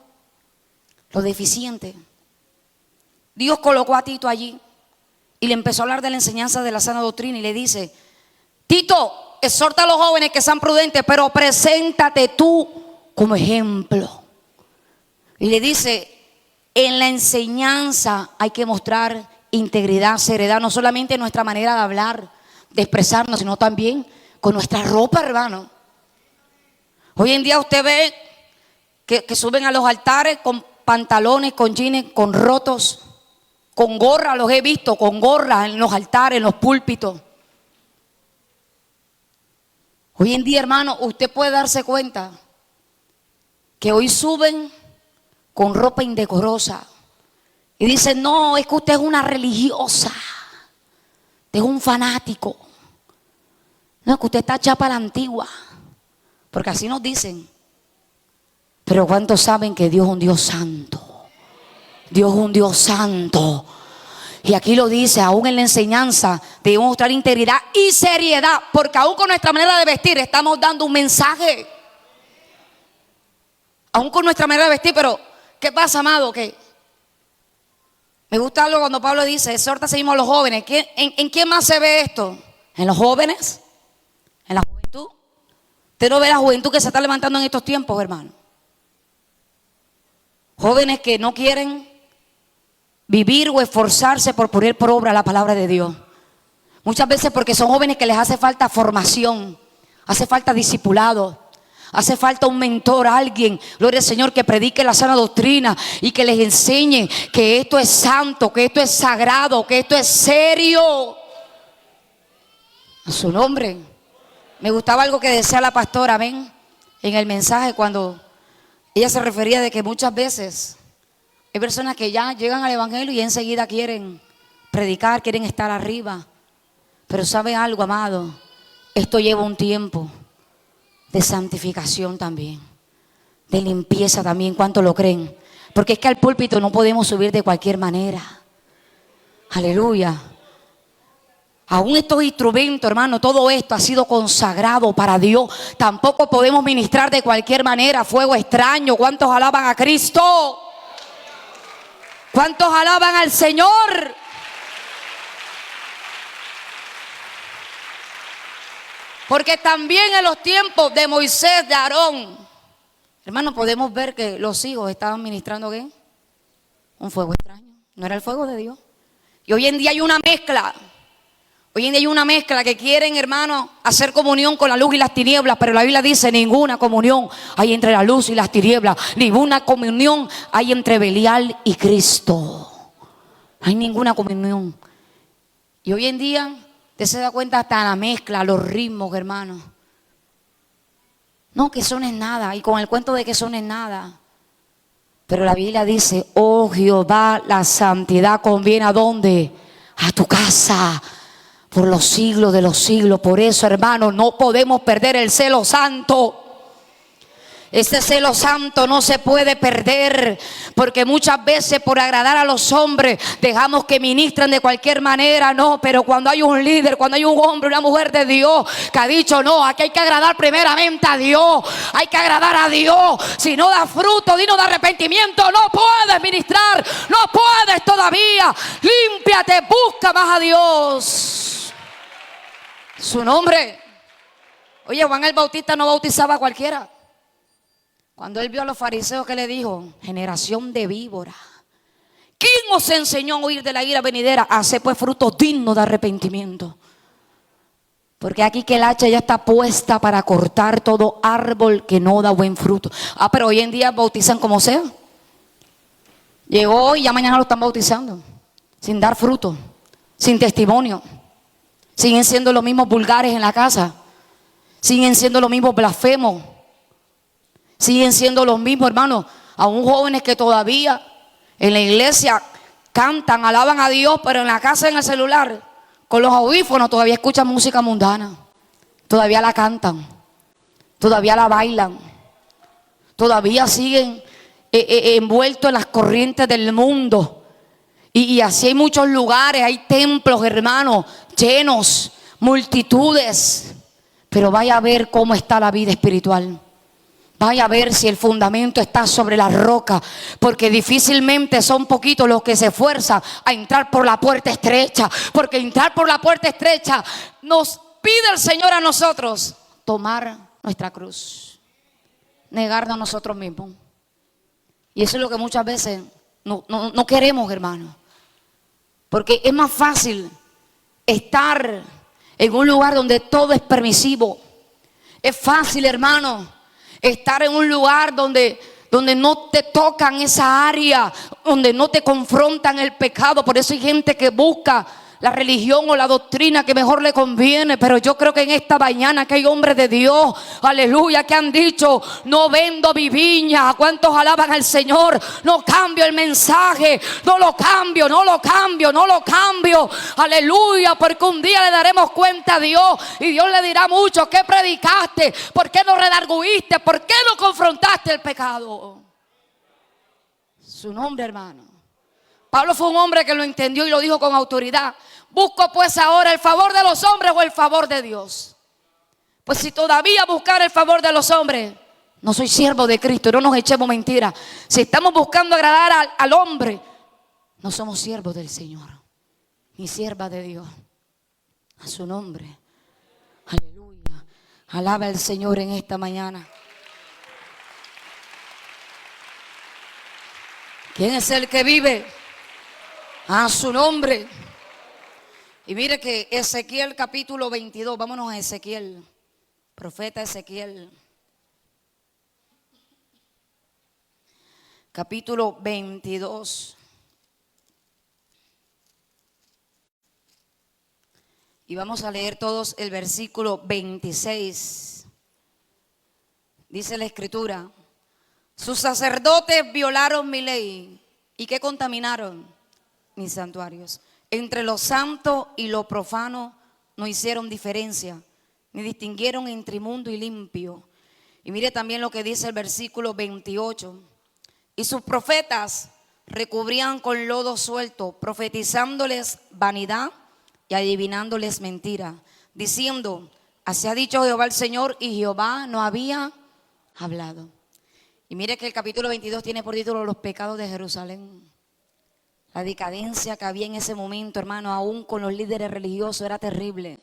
Lo deficiente. Dios colocó a Tito allí y le empezó a hablar de la enseñanza de la sana doctrina y le dice, Tito, exhorta a los jóvenes que sean prudentes, pero preséntate tú como ejemplo. Y le dice, en la enseñanza hay que mostrar integridad, seriedad, no solamente en nuestra manera de hablar, de expresarnos, sino también con nuestra ropa, hermano. Hoy en día usted ve que suben a los altares con pantalones, con jeans, con rotos, con gorra, los he visto, con gorra en los altares, en los púlpitos. Hoy en día, hermano, usted puede darse cuenta que hoy suben con ropa indecorosa y dicen, no, es que usted es una religiosa, usted es un fanático. No, es que usted está chapa a la antigua, porque así nos dicen. Pero ¿cuántos saben que Dios es un Dios santo? Dios es un Dios santo. Y aquí lo dice, aún en la enseñanza debemos mostrar integridad y seriedad, porque aún con nuestra manera de vestir estamos dando un mensaje. Aún con nuestra manera de vestir, pero ¿qué pasa, amado? Que me gusta algo cuando Pablo dice, exhorta seguimos a los jóvenes. ¿En quién más se ve esto? ¿En los jóvenes? ¿En la juventud? Usted no ve la juventud que se está levantando en estos tiempos, hermano. Jóvenes que no quieren vivir o esforzarse por poner por obra la palabra de Dios. Muchas veces porque son jóvenes que les hace falta formación, hace falta discipulado, hace falta un mentor, alguien, gloria al Señor, que predique la sana doctrina y que les enseñe que esto es santo, que esto es sagrado, que esto es serio. A su nombre. Me gustaba algo que decía la pastora, ven, en el mensaje cuando ella se refería de que muchas veces hay personas que ya llegan al evangelio y enseguida quieren predicar, quieren estar arriba. Pero ¿sabe algo, amado? Esto lleva un tiempo de santificación también, de limpieza también. ¿Cuánto lo creen? Porque es que al púlpito no podemos subir de cualquier manera. Aleluya. Aún estos instrumentos, hermano, todo esto ha sido consagrado para Dios. Tampoco podemos ministrar de cualquier manera, fuego extraño. ¿Cuántos alaban a Cristo? ¿Cuántos alaban al Señor? Porque también en los tiempos de Moisés, de Aarón, hermano, podemos ver que los hijos estaban ministrando ¿qué? Un fuego extraño. No era el fuego de Dios. Y hoy en día hay una mezcla. Hoy en día hay una mezcla que quieren, hermano, hacer comunión con la luz y las tinieblas, pero la Biblia dice ninguna comunión hay entre la luz y las tinieblas, ninguna comunión hay entre Belial y Cristo. No hay ninguna comunión. Y hoy en día, usted se da cuenta hasta la mezcla, los ritmos, hermano. No, que son es nada, y con el cuento de que son es nada. Pero la Biblia dice, oh Jehová, la santidad conviene ¿a dónde? A tu casa. Por los siglos de los siglos. Por eso, hermanos, no podemos perder el celo santo. Ese celo santo no se puede perder, porque muchas veces por agradar a los hombres dejamos que ministren de cualquier manera. No, pero cuando hay un líder, cuando hay un hombre, una mujer de Dios que ha dicho no, aquí hay que agradar primeramente a Dios, hay que agradar a Dios. Si no da fruto digno de arrepentimiento, no puedes ministrar, no puedes todavía. Límpiate, busca más a Dios. Su nombre. Oye, Juan el Bautista no bautizaba a cualquiera. Cuando él vio a los fariseos, ¿qué le dijo? Generación de víbora. ¿Quién os enseñó a huir de la ira venidera? Hacer pues frutos dignos de arrepentimiento. Porque aquí que el hacha ya está puesta para cortar todo árbol que no da buen fruto. Pero hoy en día bautizan como sea. Llegó hoy y ya mañana lo están bautizando. Sin dar fruto, sin testimonio. Siguen siendo los mismos vulgares en la casa. Siguen siendo los mismos blasfemos. Siguen siendo los mismos, hermanos, aún jóvenes que todavía en la iglesia cantan, alaban a Dios, pero en la casa, en el celular, con los audífonos, todavía escuchan música mundana. Todavía la cantan, todavía la bailan, todavía siguen envueltos en las corrientes del mundo. Y así hay muchos lugares, hay templos, hermanos, llenos, multitudes. Pero vaya a ver cómo está la vida espiritual. Vaya a ver si el fundamento está sobre la roca, porque difícilmente son poquitos los que se esfuerzan a entrar por la puerta estrecha, porque entrar por la puerta estrecha nos pide el Señor a nosotros tomar nuestra cruz, negarnos a nosotros mismos. Y eso es lo que muchas veces no queremos, hermano, porque es más fácil estar en un lugar donde todo es permisivo. Es fácil, hermano, estar en un lugar donde no te tocan esa área, donde no te confrontan el pecado. Por eso hay gente que busca la religión o la doctrina que mejor le conviene. Pero yo creo que en esta mañana que hay hombres de Dios, aleluya, que han dicho: no vendo mi viña. ¿Cuántos alaban al Señor? No cambio el mensaje, no lo cambio, no lo cambio, no lo cambio, aleluya, porque un día le daremos cuenta a Dios y Dios le dirá mucho: ¿qué predicaste? ¿Por qué no redarguiste? ¿Por qué no confrontaste el pecado? Su nombre, hermano. Pablo fue un hombre que lo entendió y lo dijo con autoridad. ¿Busco pues ahora el favor de los hombres o el favor de Dios? Pues si todavía buscar el favor de los hombres, no soy siervo de Cristo. No nos echemos mentiras. Si estamos buscando agradar al hombre, no somos siervos del Señor, ni sierva de Dios. A su nombre, aleluya. Alaba al Señor en esta mañana. ¿Quién es el que vive? A su nombre. Y mire que Ezequiel capítulo 22, vámonos a Ezequiel, profeta Ezequiel, capítulo 22. Y vamos a leer todos el versículo 26. Dice la escritura: sus sacerdotes violaron mi ley. ¿Y qué contaminaron? Mis santuarios. Entre lo santo y lo profano no hicieron diferencia, ni distinguieron entre inmundo y limpio. Y mire también lo que dice el versículo 28. Y sus profetas recubrían con lodo suelto, profetizándoles vanidad y adivinándoles mentira, diciendo: así ha dicho Jehová el Señor, y Jehová no había hablado. Y mire que el capítulo 22 tiene por título los pecados de Jerusalén. La decadencia que había en ese momento, hermano, aún con los líderes religiosos, era terrible.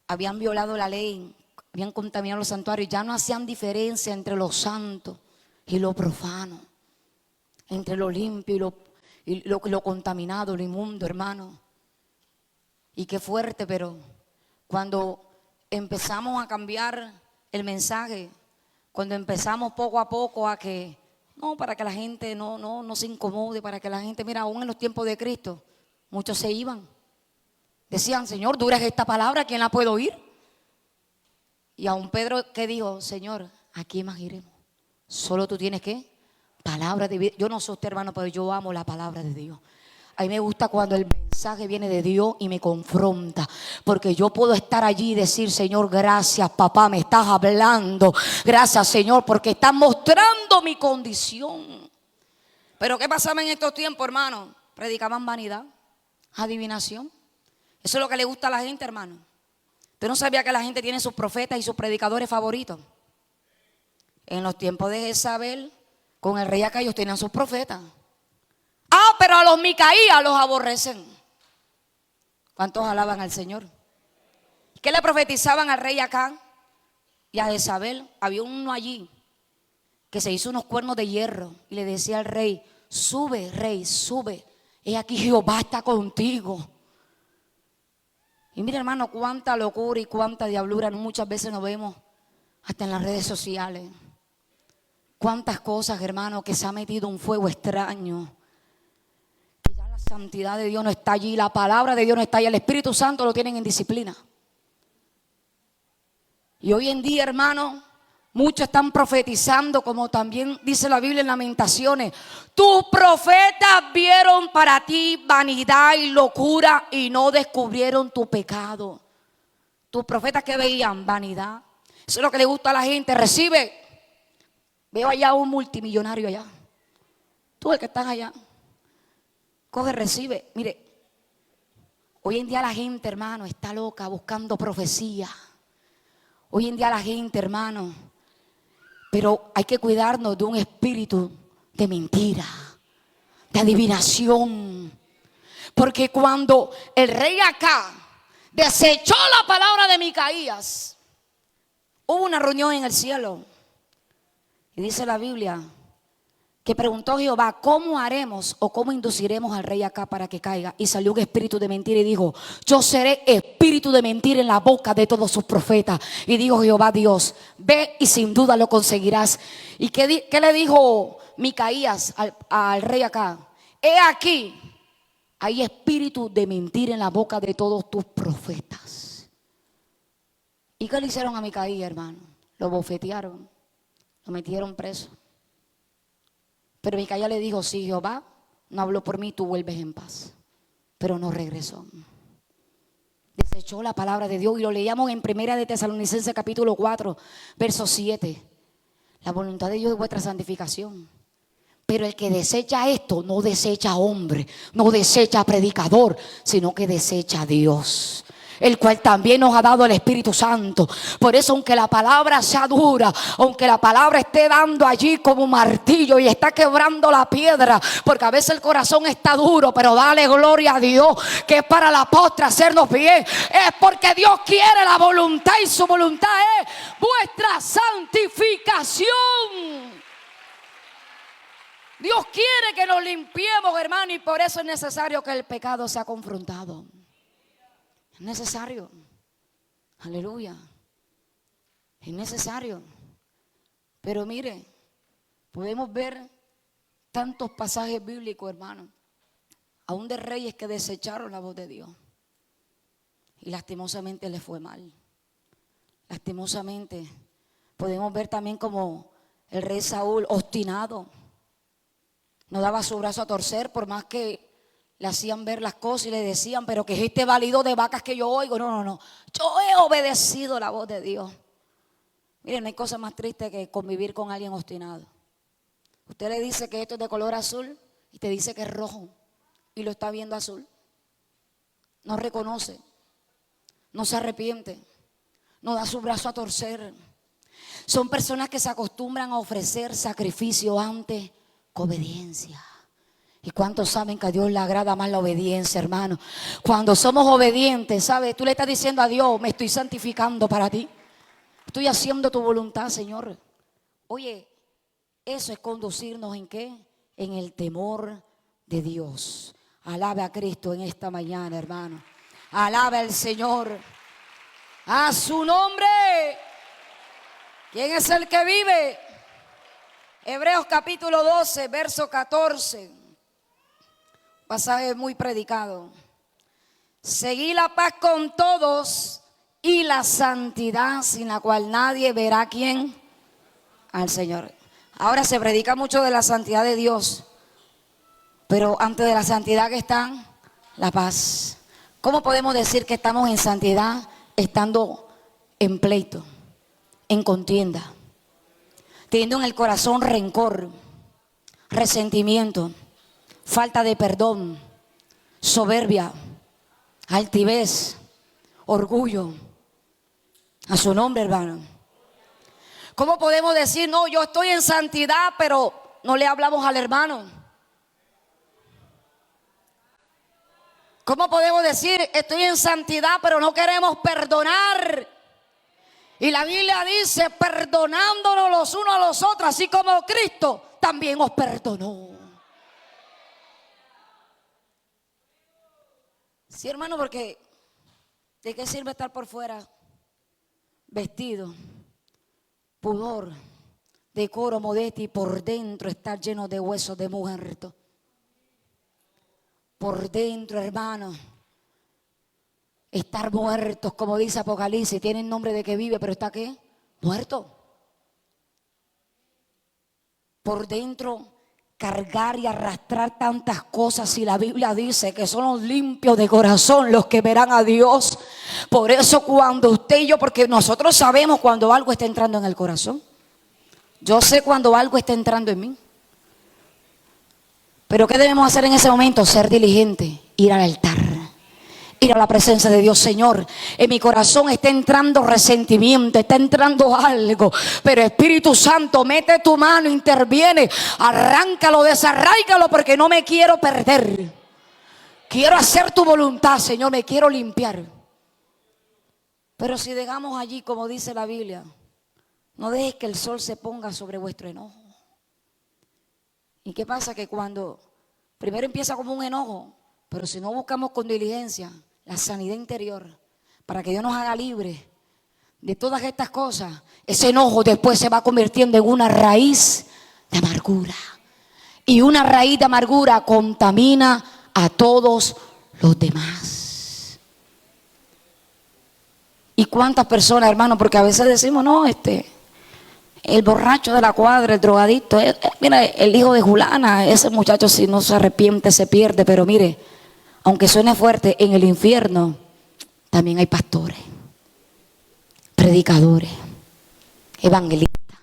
Habían violado la ley, habían contaminado los santuarios, ya no hacían diferencia entre lo santo y lo profano, entre lo limpio y lo contaminado, lo inmundo, hermano. Y qué fuerte, pero cuando empezamos a cambiar el mensaje, cuando empezamos poco a poco a que no, para que la gente no se incomode, para que la gente, mira, aún en los tiempos de Cristo, muchos se iban. Decían: Señor, dura es esta palabra, ¿quién la puede oír? Y aún Pedro, ¿qué dijo? Señor, ¿a quién más iremos? Solo tú tienes, ¿qué? Palabra de vida. Yo no soy usted, hermano, pero yo amo la palabra de Dios. A mí me gusta cuando el mensaje mensaje viene de Dios y me confronta, porque yo puedo estar allí y decir: Señor, gracias papá, me estás hablando, gracias Señor, porque estás mostrando mi condición. Pero ¿qué pasaba en estos tiempos, hermano? Predicaban vanidad, adivinación. Eso es lo que le gusta a la gente, hermano. ¿Usted no sabía que la gente tiene sus profetas y sus predicadores favoritos? En los tiempos de Jezabel, con el rey Acab, ellos tenían sus profetas. Pero a los Micaías los aborrecen. ¿Cuántos alaban al Señor? ¿Qué le profetizaban al rey Acab y a Jezabel? Había uno allí que se hizo unos cuernos de hierro y le decía al rey: sube, rey, sube. He aquí Jehová está contigo. Y mira, hermano, cuánta locura y cuánta diablura muchas veces nos vemos hasta en las redes sociales. Cuántas cosas, hermano, que se ha metido un fuego extraño. Que ya la santidad de Dios no está allí, la palabra de Dios no está allí, el Espíritu Santo lo tienen en disciplina. Y hoy en día, hermano, muchos están profetizando, como también dice la Biblia en Lamentaciones: tus profetas vieron para ti vanidad y locura y no descubrieron tu pecado. Tus profetas, ¿qué veían? Vanidad. Eso es lo que le gusta a la gente. Recibe. Veo allá un multimillonario allá. Tú el que estás allá. Coge, recibe. Mire, hoy en día la gente, hermano, está loca buscando profecía. Hoy en día la gente, hermano, pero hay que cuidarnos de un espíritu de mentira, de adivinación. Porque cuando el rey Acab desechó la palabra de Micaías, hubo una reunión en el cielo. Y dice la Biblia que preguntó Jehová: ¿cómo haremos o cómo induciremos al rey Acab para que caiga? Y salió un espíritu de mentira y dijo: yo seré espíritu de mentira en la boca de todos sus profetas. Y dijo Jehová Dios: ve y sin duda lo conseguirás. ¿Y qué le dijo Micaías al rey Acab? He aquí, hay espíritu de mentira en la boca de todos tus profetas. ¿Y qué le hicieron a Micaías, hermano? Lo bofetearon, lo metieron preso. Pero Micaías le dijo: si Jehová no habló por mí, tú vuelves en paz. Pero no regresó. Desechó la palabra de Dios. Y lo leíamos en Primera de Tesalonicenses capítulo 4, verso 7. La voluntad de Dios es vuestra santificación. Pero el que desecha esto, no desecha a hombre, no desecha a predicador, sino que desecha a Dios, el cual también nos ha dado el Espíritu Santo. Por eso, aunque la palabra sea dura, aunque la palabra esté dando allí como un martillo y está quebrando la piedra, porque a veces el corazón está duro, pero dale gloria a Dios, que es para la postre hacernos bien. Es porque Dios quiere la voluntad, y su voluntad es vuestra santificación. Dios quiere que nos limpiemos, hermano, y por eso es necesario que el pecado sea confrontado. Es necesario. Aleluya. Es necesario. Pero mire, podemos ver tantos pasajes bíblicos, hermano, aún de reyes que desecharon la voz de Dios. Y lastimosamente les fue mal. Lastimosamente. Podemos ver también como el rey Saúl, obstinado, no daba su brazo a torcer, por más que le hacían ver las cosas y le decían: pero que es este balido de vacas que yo oigo. No. Yo he obedecido la voz de Dios. Miren, no hay cosa más triste que convivir con alguien obstinado. Usted le dice que esto es de color azul y te dice que es rojo y lo está viendo azul. No reconoce, no se arrepiente, no da su brazo a torcer. Son personas que se acostumbran a ofrecer sacrificio antes que obediencia. ¿Y cuántos saben que a Dios le agrada más la obediencia, hermano? Cuando somos obedientes, ¿sabes? Tú le estás diciendo a Dios: me estoy santificando para ti. Estoy haciendo tu voluntad, Señor. Oye, eso es conducirnos ¿en qué? En el temor de Dios. Alabe a Cristo en esta mañana, hermano. Alabe al Señor. A su nombre. ¿Quién es el que vive? Hebreos capítulo 12, verso 14. Pasaje muy predicado. Seguid la paz con todos y la santidad, sin la cual nadie verá a quién, al Señor. Ahora se predica mucho de la santidad de Dios, pero antes de la santidad, ¿qué están? la paz. ¿Cómo podemos decir que estamos en santidad estando en pleito, en contienda, teniendo en el corazón rencor, resentimiento, falta de perdón, soberbia, altivez, orgullo? A su nombre, hermano. ¿Cómo podemos decir, no, yo estoy en santidad, pero no le hablamos al hermano? ¿Cómo podemos decir, estoy en santidad, pero no queremos perdonar? Y la Biblia dice, perdonándonos los unos a los otros, así como Cristo también os perdonó. Sí, hermano, porque ¿de qué sirve estar por fuera vestido, pudor, decoro, modestia, y por dentro estar lleno de huesos de muerto? Por dentro, hermano, estar muertos, como dice Apocalipsis, tienen nombre de que vive, pero está ¿qué? Muerto. Por dentro, cargar y arrastrar tantas cosas, y la Biblia dice que son los limpios de corazón los que verán a Dios. Por eso cuando usted y yo, porque nosotros sabemos cuando algo está entrando en el corazón. Yo sé cuando algo está entrando en mí. Pero ¿qué debemos hacer en ese momento? Ser diligente, ir al altar, ir a la presencia de Dios. Señor, en mi corazón está entrando resentimiento, está entrando algo, pero Espíritu Santo, mete tu mano, interviene, arráncalo, desarráigalo, porque no me quiero perder. Quiero hacer tu voluntad, Señor, me quiero limpiar. Pero si dejamos allí, como dice la Biblia, no dejes que el sol se ponga sobre vuestro enojo. ¿Y qué pasa? Que cuando primero empieza como un enojo, pero si no buscamos con diligencia la sanidad interior, para que Dios nos haga libre de todas estas cosas, ese enojo después se va convirtiendo en una raíz de amargura. Y una raíz de amargura contamina a todos los demás. ¿Y cuántas personas, hermano? Porque a veces decimos, no, el borracho de la cuadra, el drogadicto, mira, el hijo de Julana, ese muchacho si no se arrepiente se pierde. Pero mire, aunque suene fuerte, en el infierno también hay pastores, predicadores, evangelistas,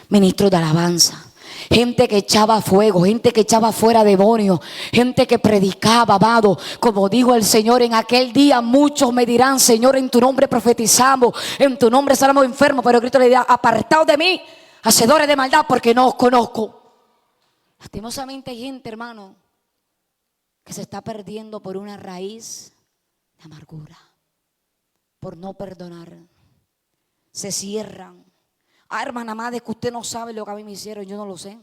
ministros de alabanza, gente que echaba fuego, gente que echaba fuera demonios, gente que predicaba, amado. Como dijo el Señor, en aquel día muchos me dirán, Señor, en tu nombre profetizamos, en tu nombre sanamos enfermos, pero Cristo le dirá, apartaos de mí, hacedores de maldad, porque no os conozco. Lastimosamente hay gente, hermano, que se está perdiendo por una raíz de amargura, por no perdonar. Se cierran. Ah, hermana madre, que usted no sabe lo que a mí me hicieron, yo no lo sé.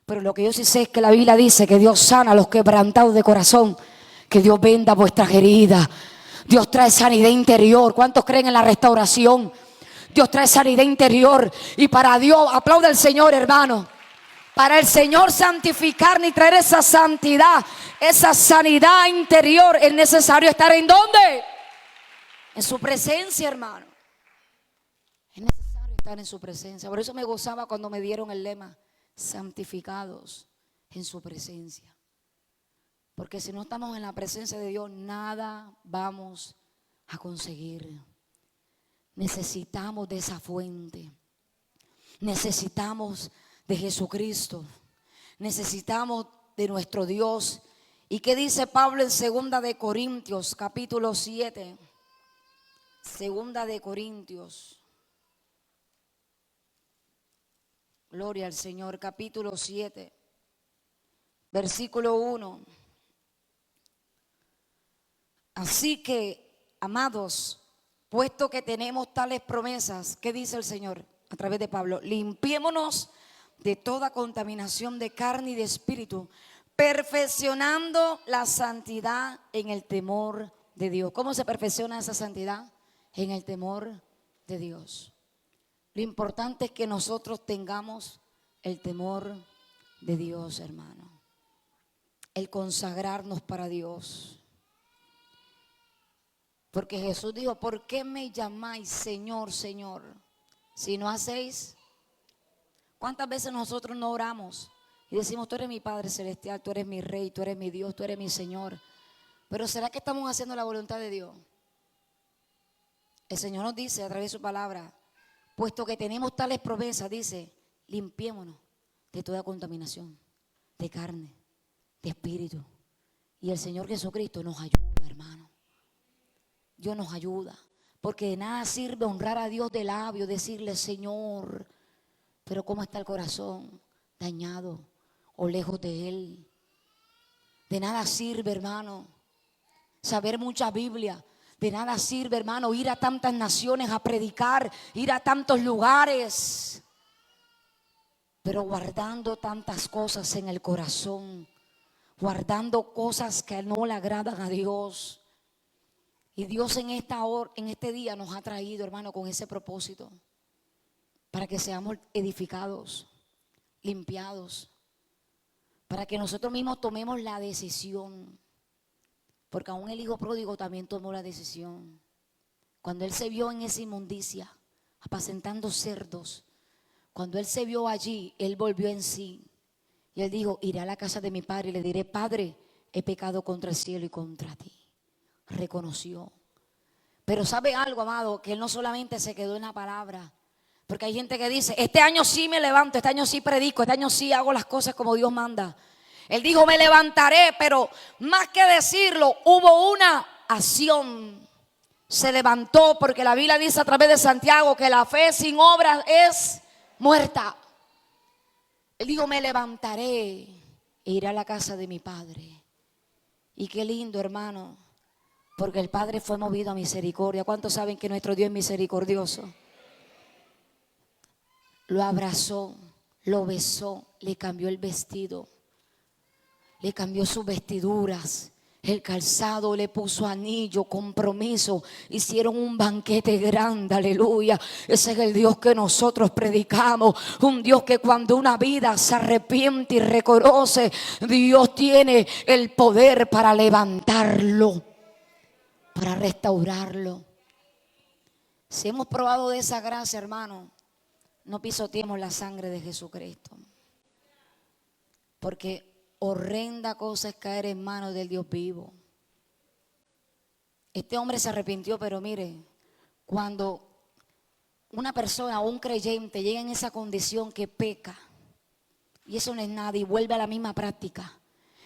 Pero lo que yo sí sé es que la Biblia dice que Dios sana a los quebrantados de corazón, que Dios venda vuestras heridas. Dios trae sanidad interior. ¿Cuántos creen en la restauración? Dios trae sanidad interior. Y para Dios, aplauda al Señor, hermano. Para el Señor santificar y traer esa santidad, esa sanidad interior, es necesario estar ¿en dónde? En su presencia, hermano. Es necesario estar en su presencia. Por eso me gozaba cuando me dieron el lema, santificados en su presencia. Porque si no estamos en la presencia de Dios, nada vamos a conseguir. Necesitamos de esa fuente. Necesitamos de Jesucristo. Necesitamos de nuestro Dios. ¿Y qué dice Pablo en 2 de Corintios, capítulo 7? 2 de Corintios. Gloria al Señor, capítulo 7, versículo 1. Así que, amados, puesto que tenemos tales promesas, ¿qué dice el Señor a través de Pablo? Limpiémonos de toda contaminación de carne y de espíritu, perfeccionando la santidad en el temor de Dios. ¿Cómo se perfecciona esa santidad? En el temor de Dios. Lo importante es que nosotros tengamos el temor de Dios, hermano. El consagrarnos para Dios. Porque Jesús dijo, ¿por qué me llamáis Señor, Señor? Si no hacéis. ¿Cuántas veces nosotros no oramos y decimos, tú eres mi Padre Celestial, tú eres mi Rey, tú eres mi Dios, tú eres mi Señor? Pero ¿será que estamos haciendo la voluntad de Dios? El Señor nos dice a través de su palabra, puesto que tenemos tales promesas, dice, limpiémonos de toda contaminación, de carne, de espíritu. Y el Señor Jesucristo nos ayuda, hermano. Dios nos ayuda. Porque de nada sirve honrar a Dios de labio, decirle, Señor, pero ¿cómo está el corazón? Dañado o lejos de Él. De nada sirve, hermano, saber mucha Biblia. De nada sirve, hermano, ir a tantas naciones a predicar, ir a tantos lugares, pero guardando tantas cosas en el corazón, guardando cosas que no le agradan a Dios. Y Dios en esta hora, en este día nos ha traído, hermano, con ese propósito, para que seamos edificados, limpiados, para que nosotros mismos tomemos la decisión. Porque aún el hijo pródigo también tomó la decisión. Cuando él se vio en esa inmundicia, apacentando cerdos, cuando él se vio allí, él volvió en sí. Y él dijo, iré a la casa de mi padre y le diré, Padre, he pecado contra el cielo y contra ti. Reconoció. Pero ¿sabe algo, amado? Que él no solamente se quedó en la palabra. Porque hay gente que dice, este año sí me levanto, este año sí predico, este año sí hago las cosas como Dios manda. Él dijo, me levantaré, pero más que decirlo, hubo una acción. Se levantó, porque la Biblia dice a través de Santiago que la fe sin obras es muerta. Él dijo, me levantaré e iré a la casa de mi padre. Y qué lindo, hermano, porque el Padre fue movido a misericordia. ¿Cuántos saben que nuestro Dios es misericordioso? Lo abrazó, lo besó, le cambió el vestido, le cambió sus vestiduras, el calzado, le puso anillo, compromiso, hicieron un banquete grande, aleluya. Ese es el Dios que nosotros predicamos, un Dios que cuando una vida se arrepiente y reconoce, Dios tiene el poder para levantarlo, para restaurarlo. Si hemos probado de esa gracia, hermano, no pisoteemos la sangre de Jesucristo, porque horrenda cosa es caer en manos del Dios vivo. Este hombre se arrepintió, pero mire, cuando una persona o un creyente llega en esa condición que peca, y eso no es nada, y vuelve a la misma práctica,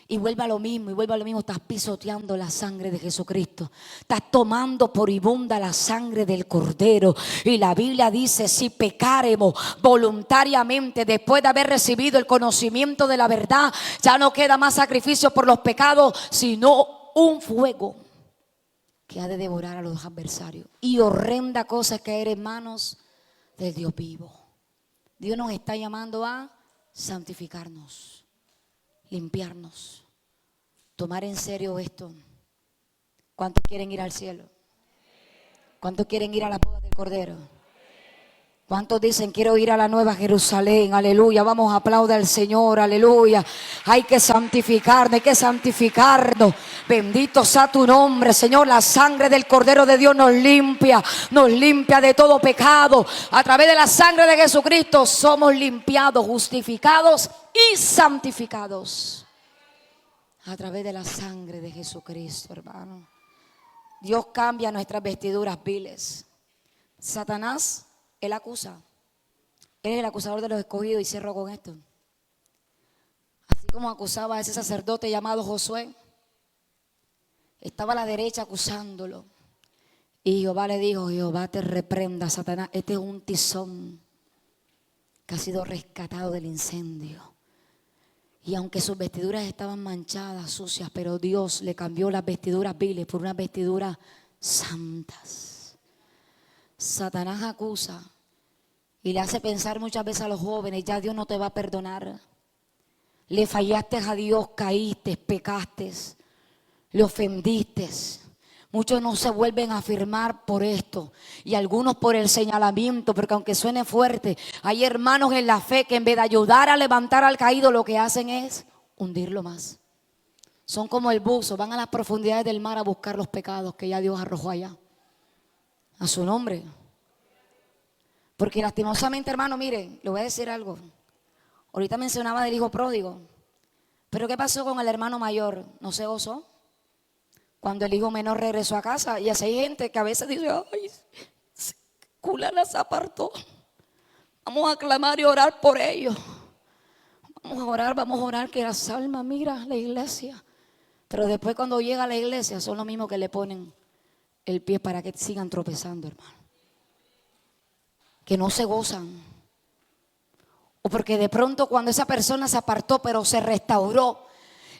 y vuelve a lo mismo, y vuelve a lo mismo, estás pisoteando la sangre de Jesucristo. Estás tomando por inmunda la sangre del Cordero. Y la Biblia dice, si pecaremos voluntariamente después de haber recibido el conocimiento de la verdad, ya no queda más sacrificio por los pecados, sino un fuego que ha de devorar a los adversarios. Y horrenda cosa es caer en manos del Dios vivo. Dios nos está llamando a santificarnos, limpiarnos, tomar en serio esto. ¿Cuántos quieren ir al cielo? ¿Cuántos quieren ir a la boda del Cordero? ¿Cuántos dicen quiero ir a la nueva Jerusalén? Aleluya, vamos a aplaudir al Señor, aleluya. Hay que santificarnos, hay que santificarnos. Bendito sea tu nombre, Señor. La sangre del Cordero de Dios nos limpia de todo pecado. A través de la sangre de Jesucristo somos limpiados, justificados y santificados. A través de la sangre de Jesucristo, hermano. Dios cambia nuestras vestiduras viles. Satanás, él acusa. Él es el acusador de los escogidos, y cierro con esto. Así como acusaba a ese sacerdote llamado Josué, estaba a la derecha acusándolo. Y Jehová le dijo, Jehová te reprenda, Satanás. Este es un tizón que ha sido rescatado del incendio. Y aunque sus vestiduras estaban manchadas, sucias, pero Dios le cambió las vestiduras viles por unas vestiduras santas. Satanás acusa y le hace pensar muchas veces a los jóvenes, ya Dios no te va a perdonar. Le fallaste a Dios, caíste, pecaste, le ofendiste. Muchos no se vuelven a afirmar por esto, y algunos por el señalamiento, porque aunque suene fuerte, hay hermanos en la fe que en vez de ayudar a levantar al caído, lo que hacen es hundirlo más. Son como el buzo, van a las profundidades del mar a buscar los pecados que ya Dios arrojó allá. A su nombre. Porque lastimosamente, hermano, mire, le voy a decir algo. Ahorita mencionaba del hijo pródigo, pero ¿qué pasó con el hermano mayor? ¿No se gozó? Cuando el hijo menor regresó a casa, y así hay gente que a veces dice, ay, culana se apartó. Vamos a clamar y orar por ellos. Vamos a orar que las almas, mira la iglesia. Pero después cuando llega a la iglesia son los mismos que le ponen el pie para que sigan tropezando, hermano. Que no se gozan. O porque de pronto cuando esa persona se apartó pero se restauró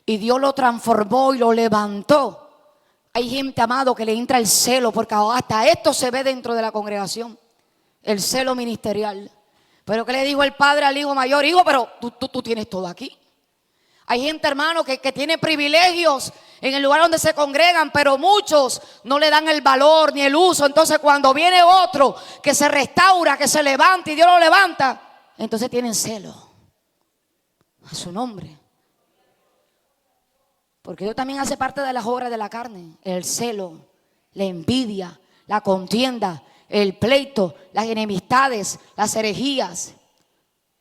y Dios lo transformó y lo levantó. Hay gente, amado, que le entra el celo, porque hasta esto se ve dentro de la congregación. El celo ministerial. Pero ¿qué le dijo el padre al hijo mayor? Hijo, pero tú tienes todo aquí. Hay gente, hermano, que tiene privilegios en el lugar donde se congregan, pero muchos no le dan el valor ni el uso. Entonces cuando viene otro que se restaura, que se levanta y Dios lo levanta, entonces tienen celo a su nombre. Porque Dios también hace parte de las obras de la carne. El celo, la envidia, la contienda, el pleito, las enemistades, las herejías,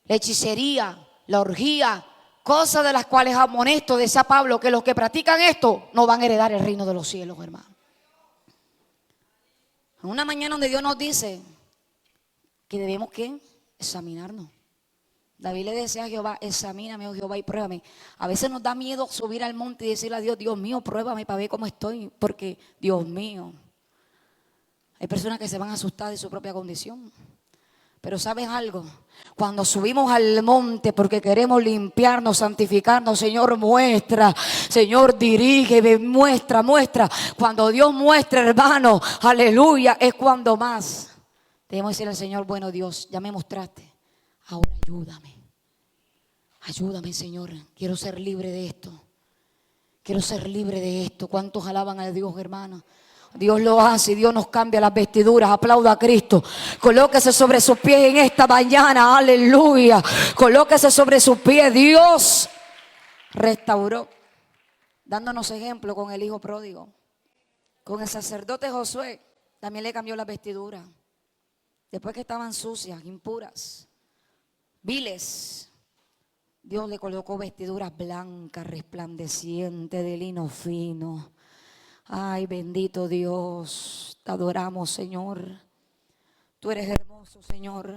la hechicería, la orgía, cosas de las cuales amonesto, decía Pablo, que los que practican esto no van a heredar el reino de los cielos, hermano. En una mañana donde Dios nos dice que debemos, ¿qué? Examinarnos. David le decía a Jehová, examíname, oh Jehová, y pruébame. A veces nos da miedo subir al monte y decirle a Dios, Dios mío, pruébame para ver cómo estoy, porque Dios mío. Hay personas que se van a asustar de su propia condición. Pero ¿sabes algo? Cuando subimos al monte porque queremos limpiarnos, santificarnos, Señor, muestra, Señor, dirige, muestra. Cuando Dios muestra, hermano, aleluya, es cuando más debemos decirle al Señor, bueno, Dios, ya me mostraste. Ahora ayúdame. Ayúdame, Señor. Quiero ser libre de esto. Quiero ser libre de esto. ¿Cuántos alaban a Dios, hermano? Dios lo hace y Dios nos cambia las vestiduras. Aplauda a Cristo. Colóquese sobre sus pies en esta mañana. Aleluya. Colóquese sobre sus pies. Dios restauró, dándonos ejemplo con el hijo pródigo. Con el sacerdote Josué también le cambió las vestiduras. Después que estaban sucias, impuras, viles, Dios le colocó vestiduras blancas, resplandecientes, de lino fino. Ay, bendito Dios, te adoramos, Señor. Tú eres hermoso, Señor.